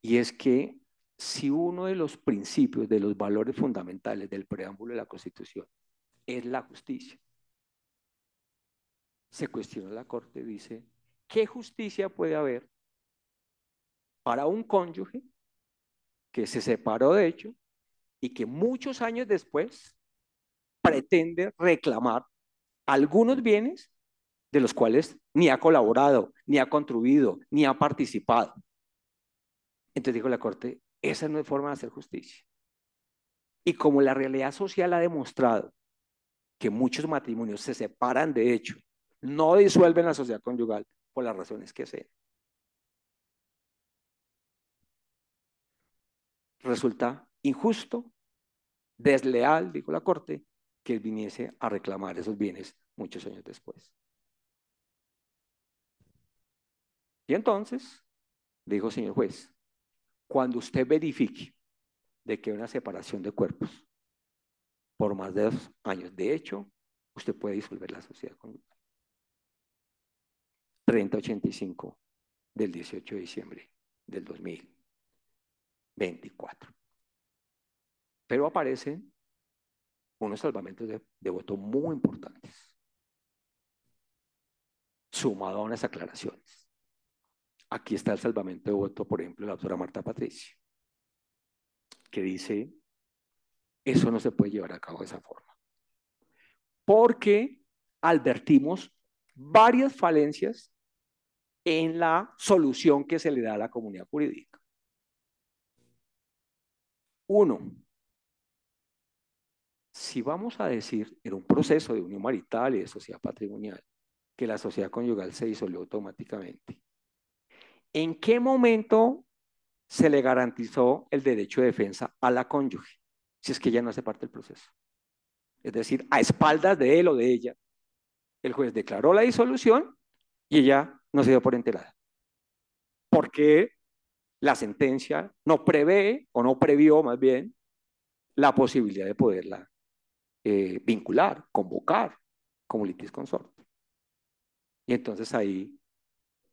Y es que si uno de los principios, de los valores fundamentales del preámbulo de la Constitución es la justicia, se cuestiona la Corte, dice, ¿qué justicia puede haber para un cónyuge que se separó de hecho y que muchos años después pretende reclamar algunos bienes de los cuales ni ha colaborado, ni ha contribuido, ni ha participado. Entonces dijo la Corte, esa no es forma de hacer justicia. Y como la realidad social ha demostrado que muchos matrimonios se separan de hecho, no disuelven la sociedad conyugal por las razones que sean, resulta injusto, desleal, dijo la Corte, que él viniese a reclamar esos bienes muchos años después. Y entonces, dijo, señor juez, cuando usted verifique de que hay una separación de cuerpos por más de 2 años, de hecho, usted puede disolver la sociedad conyugal. 3085 del 18 de diciembre del 2024. Pero aparecen unos salvamentos de voto muy importantes, sumado a unas aclaraciones. Aquí está el salvamento de voto, por ejemplo, de la doctora Marta Patricio, que dice, eso no se puede llevar a cabo de esa forma, porque advertimos varias falencias en la solución que se le da a la comunidad jurídica. Uno, si vamos a decir en un proceso de unión marital y de sociedad patrimonial que la sociedad conyugal se disolvió automáticamente, ¿en qué momento se le garantizó el derecho de defensa a la cónyuge? Si es que ella no hace parte del proceso. Es decir, a espaldas de él o de ella, el juez declaró la disolución y ella no se dio por enterada. Porque la sentencia no prevé, o no previó más bien, la posibilidad de poderla vincular, convocar como litis consorte. Y entonces ahí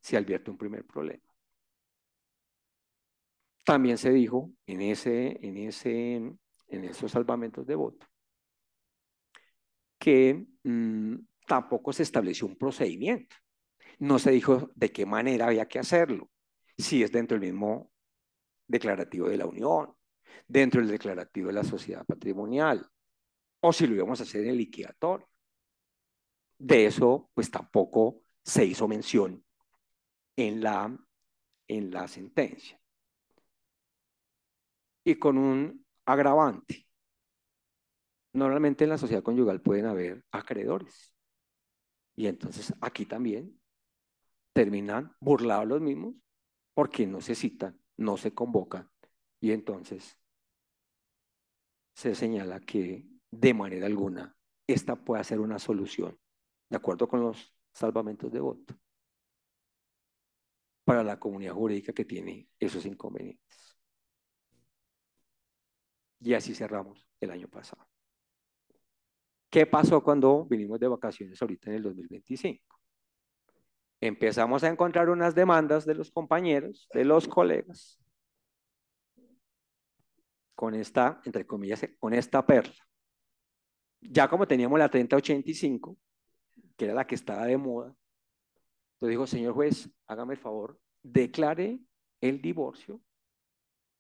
se advierte un primer problema. También se dijo en esos salvamentos de voto que tampoco se estableció un procedimiento. No se dijo de qué manera había que hacerlo. Si es dentro del mismo declarativo de la unión, dentro del declarativo de la sociedad patrimonial, o si lo íbamos a hacer en el liquidatorio. De eso, pues tampoco se hizo mención en la sentencia. Y con un agravante. Normalmente en la sociedad conyugal pueden haber acreedores. Y entonces aquí también terminan burlados los mismos porque no se citan, no se convocan. Y entonces se señala que de manera alguna esta puede ser una solución, de acuerdo con los salvamentos de voto, para la comunidad jurídica que tiene esos inconvenientes. Y así cerramos el año pasado. ¿Qué pasó cuando vinimos de vacaciones ahorita en el 2025? Empezamos a encontrar unas demandas de los compañeros, de los colegas, con esta, entre comillas, con esta perla. Ya como teníamos la 3085, que era la que estaba de moda, entonces dijo, señor juez, hágame el favor, declare el divorcio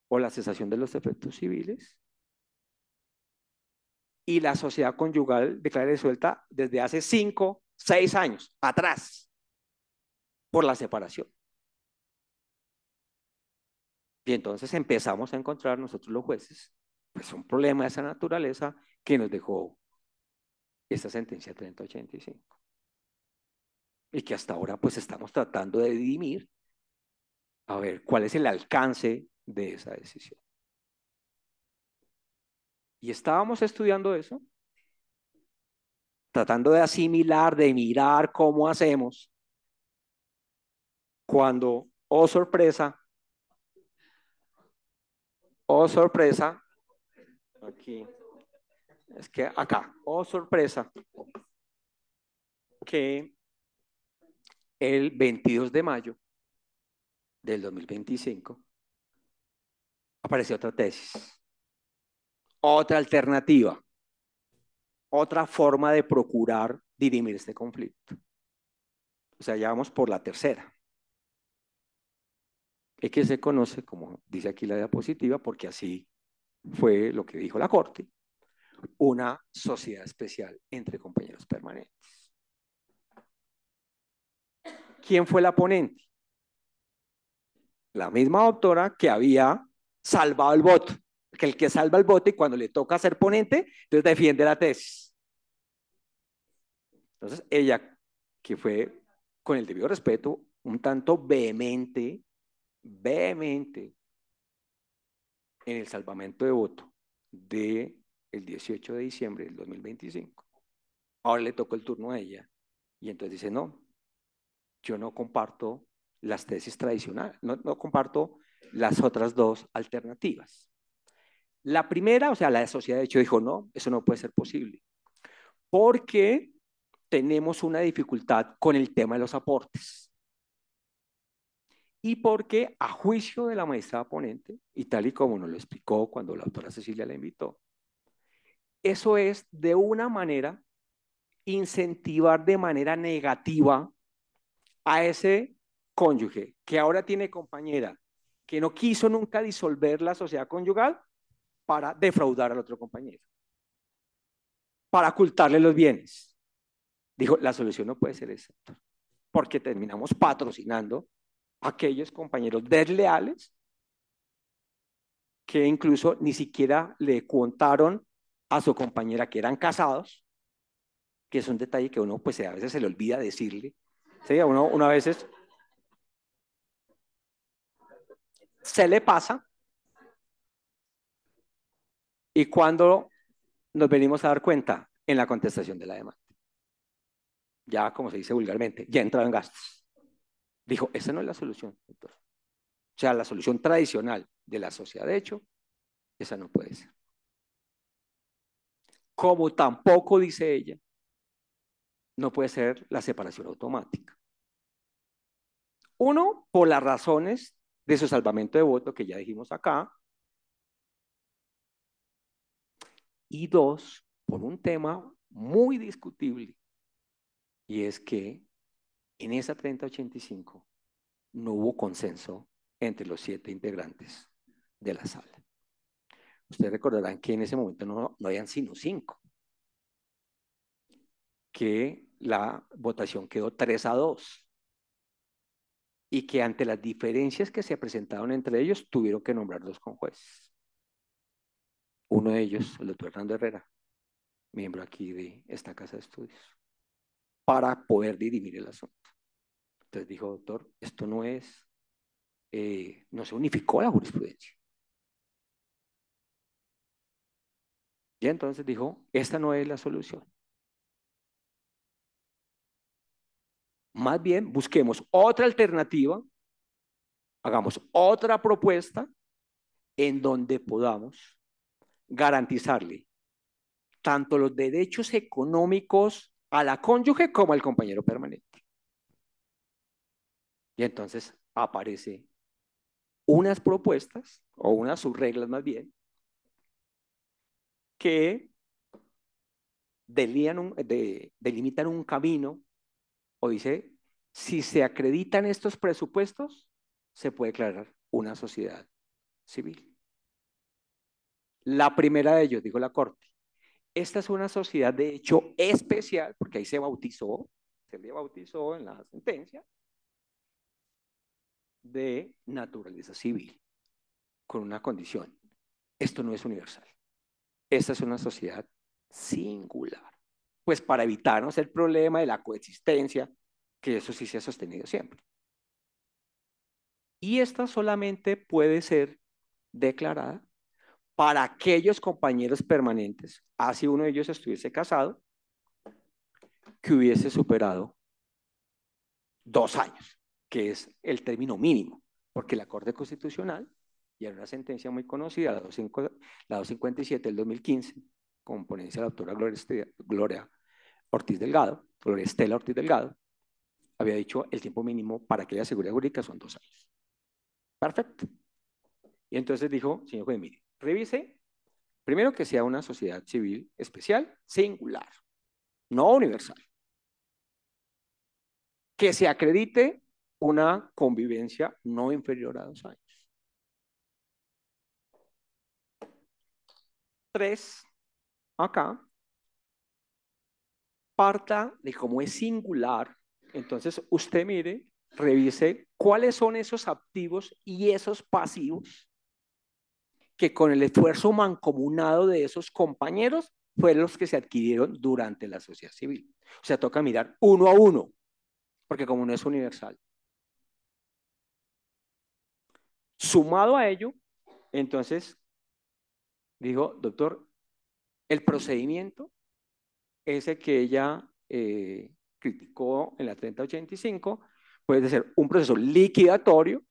o la cesación de los efectos civiles y la sociedad conyugal declare disuelta desde hace 5, 6 años atrás por la separación. Y entonces empezamos a encontrar nosotros los jueces pues un problema de esa naturaleza que nos dejó esta sentencia 3085. Y que hasta ahora pues estamos tratando de dirimir a ver cuál es el alcance de esa decisión. Y estábamos estudiando eso, tratando de asimilar, de mirar cómo hacemos, cuando, oh sorpresa, aquí, es que acá, oh sorpresa, que el 22 de mayo del 2025 apareció otra tesis, otra alternativa, otra forma de procurar dirimir este conflicto. O sea, ya vamos por la tercera. Y que se conoce, como dice aquí la diapositiva, porque así fue lo que dijo la Corte, una sociedad especial entre compañeros permanentes. ¿Quién fue la ponente? La misma doctora que había salvado el voto, que el que salva el voto y cuando le toca ser ponente, entonces defiende la tesis. Entonces ella, que fue con el debido respeto, un tanto vehemente en el salvamento de voto del 18 de diciembre del 2025. Ahora le tocó el turno a ella y entonces dice, no, yo no comparto las tesis tradicionales, no comparto las otras dos alternativas. La primera, o sea, la sociedad de hecho dijo, no, eso no puede ser posible, porque tenemos una dificultad con el tema de los aportes. Y porque a juicio de la magistrada ponente, y tal y como nos lo explicó cuando la doctora Cecilia la invitó, eso es de una manera incentivar de manera negativa a ese cónyuge que ahora tiene compañera, que no quiso nunca disolver la sociedad conyugal para defraudar al otro compañero, para ocultarle los bienes. Dijo, la solución no puede ser esa, porque terminamos patrocinando a aquellos compañeros desleales que incluso ni siquiera le contaron a su compañera que eran casados, que es un detalle que uno pues a veces se le olvida decirle. ¿Sí? Uno a veces se le pasa y cuando nos venimos a dar cuenta en la contestación de la demanda, ya como se dice vulgarmente, ya entrado en gastos. Dijo, esa no es la solución, doctor. O sea, la solución tradicional de la sociedad de hecho, esa no puede ser. Como tampoco, dice ella, no puede ser la separación automática. Uno, por las razones de su salvamento de voto que ya dijimos acá. Y dos, por un tema muy discutible, y es que en esa 3085 no hubo consenso entre los 7 integrantes de la sala. Ustedes recordarán que en ese momento no habían sino 5, que la votación quedó 3-2 y que ante las diferencias que se presentaron entre ellos tuvieron que nombrar 2 conjueces. Uno de ellos, el doctor Hernando Herrera, miembro aquí de esta casa de estudios, para poder dirimir el asunto. Entonces dijo, doctor, esto no es, no se unificó la jurisprudencia. Y entonces dijo, esta no es la solución. Más bien, busquemos otra alternativa, hagamos otra propuesta en donde podamos garantizarle tanto los derechos económicos a la cónyuge como al compañero permanente. Y entonces aparece unas propuestas, o unas subreglas más bien, que delimitan un camino, o dice, si se acreditan estos presupuestos, se puede declarar una sociedad civil. La primera de ellos, dijo la Corte, esta es una sociedad de hecho especial, porque ahí se le bautizó en la sentencia, de naturaleza civil, con una condición. Esto no es universal. Esta es una sociedad singular. Pues para evitarnos el problema de la coexistencia, que eso sí se ha sostenido siempre. Y esta solamente puede ser declarada para aquellos compañeros permanentes, así uno de ellos estuviese casado, que hubiese superado 2 años, que es el término mínimo, porque la Corte Constitucional, y era una sentencia muy conocida, la 257 del 2015, con ponencia de la doctora Gloria Ortiz Delgado, Gloria Estela Ortiz Delgado, había dicho el tiempo mínimo para aquella seguridad jurídica son 2 años. Perfecto. Y entonces dijo, señor juez, mire, revise, primero que sea una sociedad civil especial, singular, no universal. Que se acredite una convivencia no inferior a 2 años. 3, acá, parta de cómo es singular. Entonces, usted mire revise cuáles son esos activos y esos pasivos que con el esfuerzo mancomunado de esos compañeros fueron los que se adquirieron durante la sociedad civil. O sea, toca mirar uno a uno, porque como no es universal. Sumado a ello, entonces, digo, doctor, el procedimiento ese que ella criticó en la 3085 puede ser un proceso liquidatorio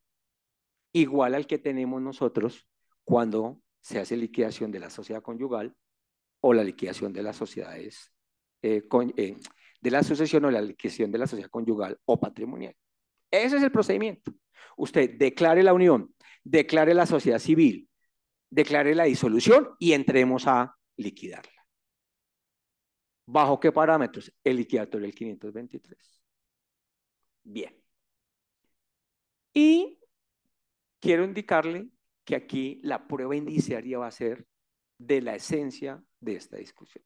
igual al que tenemos nosotros cuando se hace liquidación de la sociedad conyugal o la liquidación de las sociedades, de la sucesión o la liquidación de la sociedad conyugal o patrimonial. Ese es el procedimiento. Usted declare la unión, declare la sociedad civil, declare la disolución y entremos a liquidarla. ¿Bajo qué parámetros? El liquidatorio del 523. Bien. Y quiero indicarle que aquí la prueba indiciaria va a ser de la esencia de esta discusión.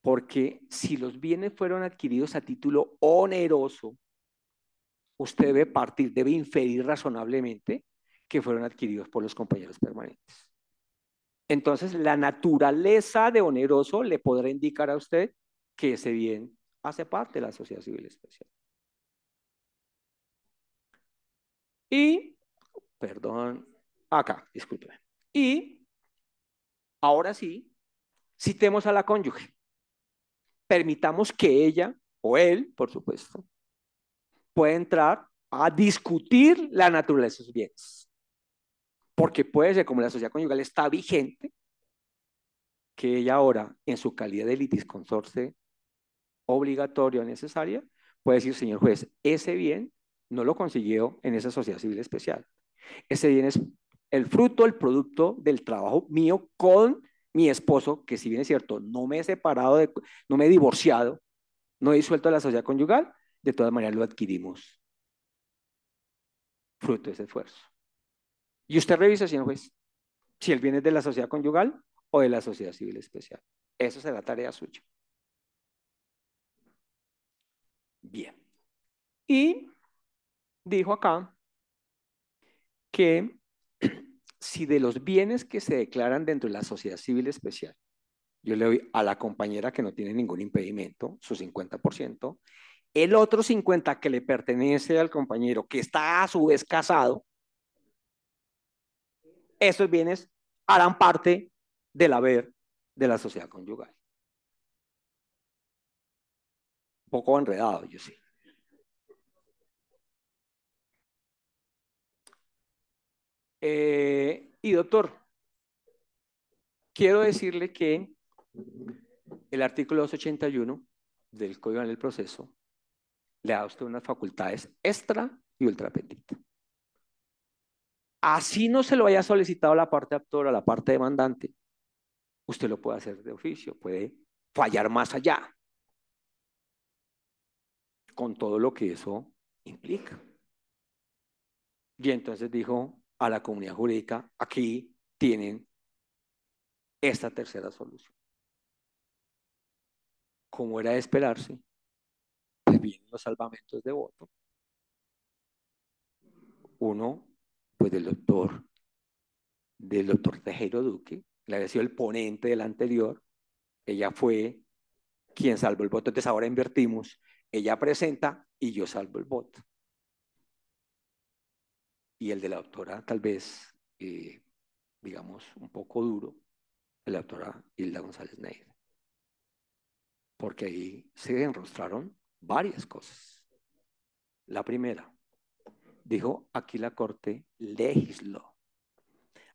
Porque si los bienes fueron adquiridos a título oneroso, usted debe partir, debe inferir razonablemente que fueron adquiridos por los compañeros permanentes. Entonces, la naturaleza de oneroso le podrá indicar a usted que ese bien hace parte de la sociedad civil especial. Y, perdón, acá, discúlpeme. Y, ahora sí, citemos a la cónyuge. Permitamos que ella, o él, por supuesto, pueda entrar a discutir la naturaleza de sus bienes. Porque puede ser, como la sociedad conyugal está vigente, que ella ahora, en su calidad de litisconsorte obligatoria o necesaria, puede decir, señor juez, ese bien no lo consiguió en esa sociedad civil especial. Ese bien es el fruto, el producto del trabajo mío con mi esposo, que si bien es cierto, no me he separado, no me he divorciado, no he disuelto la sociedad conyugal, de todas maneras lo adquirimos fruto de ese esfuerzo. Y usted revisa, señor juez, si el bien es de la sociedad conyugal o de la sociedad civil especial. Esa será tarea suya. Bien. Y dijo acá que si de los bienes que se declaran dentro de la sociedad civil especial, yo le doy a la compañera que no tiene ningún impedimento, su 50%, el otro 50% que le pertenece al compañero que está a su vez casado, esos bienes harán parte del haber de la sociedad conyugal. Un poco enredado, yo sí. Y doctor, quiero decirle que el artículo 281 del Código Penal del Proceso le da a usted unas facultades extra y ultra petita. Así no se lo haya solicitado la parte actora, la parte demandante, usted lo puede hacer de oficio, puede fallar más allá, con todo lo que eso implica. Y entonces dijo a la comunidad jurídica, aquí tienen esta tercera solución. Como era de esperarse, pues vienen los salvamentos de voto. Uno, pues del doctor Tejero Duque, le había sido el ponente del anterior, ella fue quien salvó el voto, entonces ahora invertimos, ella presenta y yo salvo el voto. Y el de la doctora tal vez, digamos, un poco duro, de la doctora Hilda González Neira, porque ahí se enrostraron varias cosas. La primera, dijo, aquí la Corte legisló.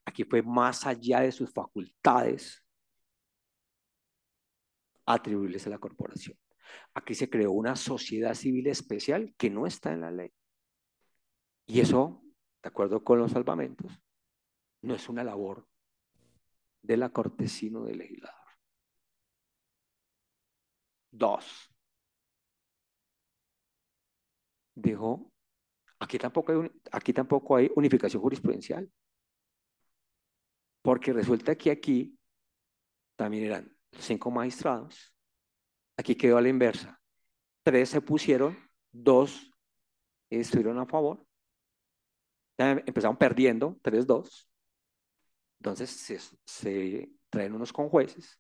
Aquí fue más allá de sus facultades atribuibles a la corporación. Aquí se creó una sociedad civil especial que no está en la ley. Y eso, de acuerdo con los salvamentos, no es una labor de la Corte, sino del legislador. Dos, dijo, aquí tampoco hay unificación jurisprudencial, porque resulta que aquí también eran 5 magistrados, aquí quedó a la inversa. 3 se pusieron, 2 estuvieron a favor. Ya empezaron perdiendo 3-2. Entonces se traen unos conjueces,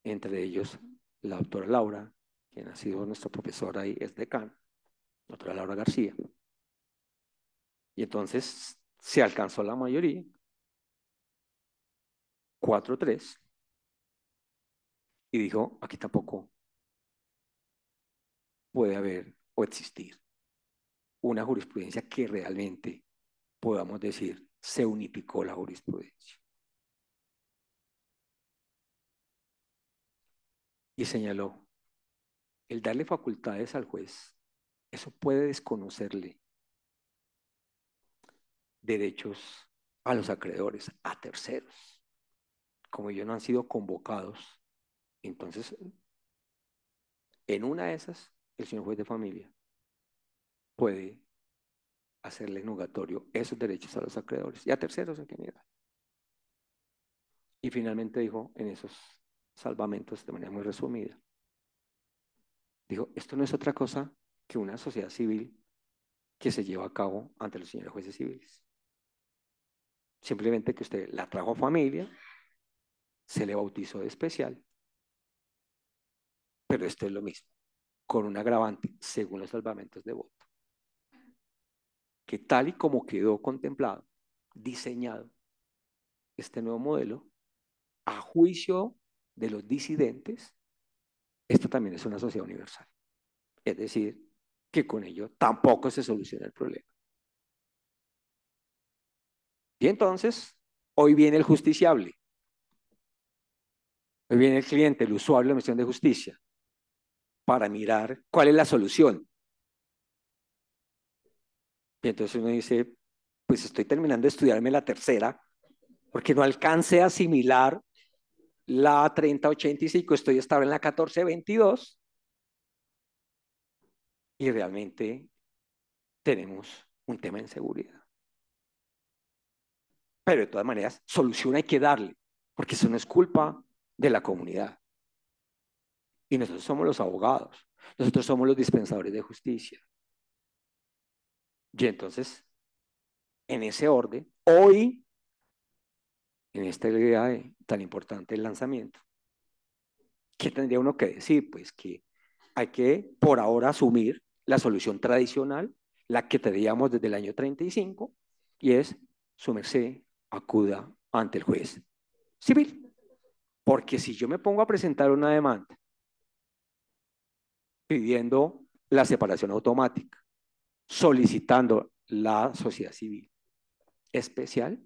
entre ellos la doctora Laura, quien ha sido nuestra profesora y es decana, la doctora Laura García. Y entonces se alcanzó la mayoría, 4-3, y dijo, aquí tampoco puede haber o existir una jurisprudencia que realmente podamos decir se unificó la jurisprudencia. Y señaló, el darle facultades al juez, eso puede desconocerle derechos a los acreedores, a terceros. Como ellos no han sido convocados, entonces, en una de esas, el señor juez de familia puede hacerle nugatorio esos derechos a los acreedores y a terceros en general. Y finalmente dijo en esos salvamentos, de manera muy resumida, dijo, esto no es otra cosa que una sociedad civil que se lleva a cabo ante los señores jueces civiles. Simplemente que usted la trajo a familia, se le bautizó de especial, pero esto es lo mismo, con un agravante según los salvamentos de voto, que tal y como quedó contemplado, diseñado este nuevo modelo, a juicio de los disidentes, esto también es una sociedad universal. Es decir, que con ello tampoco se soluciona el problema. Y entonces, hoy viene el justiciable. Hoy viene el cliente, el usuario de la Administración de Justicia, para mirar cuál es la solución. Y entonces uno dice, pues estoy terminando de estudiarme la tercera, porque no alcancé a asimilar la 3085, estoy estable en la 1422, y realmente tenemos un tema en seguridad. Pero de todas maneras, solución hay que darle, porque eso no es culpa de la comunidad. Y nosotros somos los abogados, nosotros somos los dispensadores de justicia. Y entonces, en ese orden, hoy, en esta idea tan importante del lanzamiento, ¿qué tendría uno que decir? Pues que hay que, por ahora, asumir la solución tradicional, la que teníamos desde el año 35, y es, su merced, acuda ante el juez civil. Porque si yo me pongo a presentar una demanda pidiendo la separación automática, solicitando la sociedad civil especial,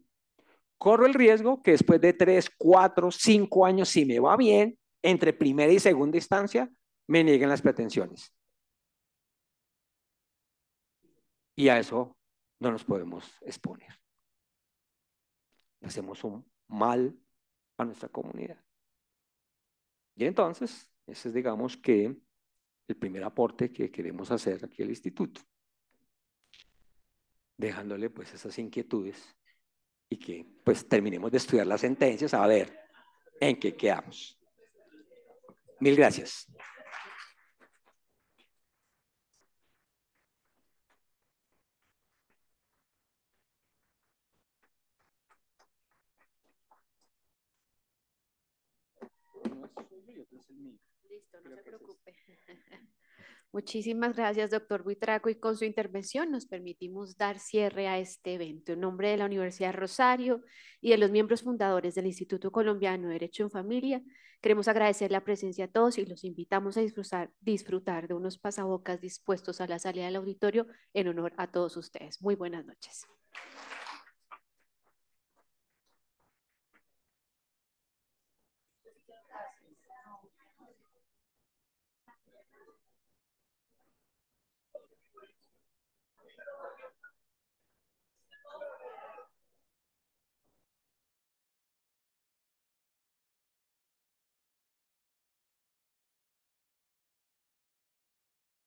corro el riesgo que después de 3, 4, 5 años, si me va bien, entre primera y segunda instancia, me nieguen las pretensiones. Y a eso no nos podemos exponer. Hacemos un mal a nuestra comunidad. Y entonces, ese es, digamos, que el primer aporte que queremos hacer aquí al instituto, dejándole pues esas inquietudes y que pues terminemos de estudiar las sentencias a ver en qué quedamos. Mil gracias. Listo, no se preocupe. Muchísimas gracias, doctor Buitrago, y con su intervención nos permitimos dar cierre a este evento. En nombre de la Universidad Rosario y de los miembros fundadores del Instituto Colombiano de Derecho en Familia, queremos agradecer la presencia a todos y los invitamos a disfrutar de unos pasabocas dispuestos a la salida del auditorio en honor a todos ustedes. Muy buenas noches.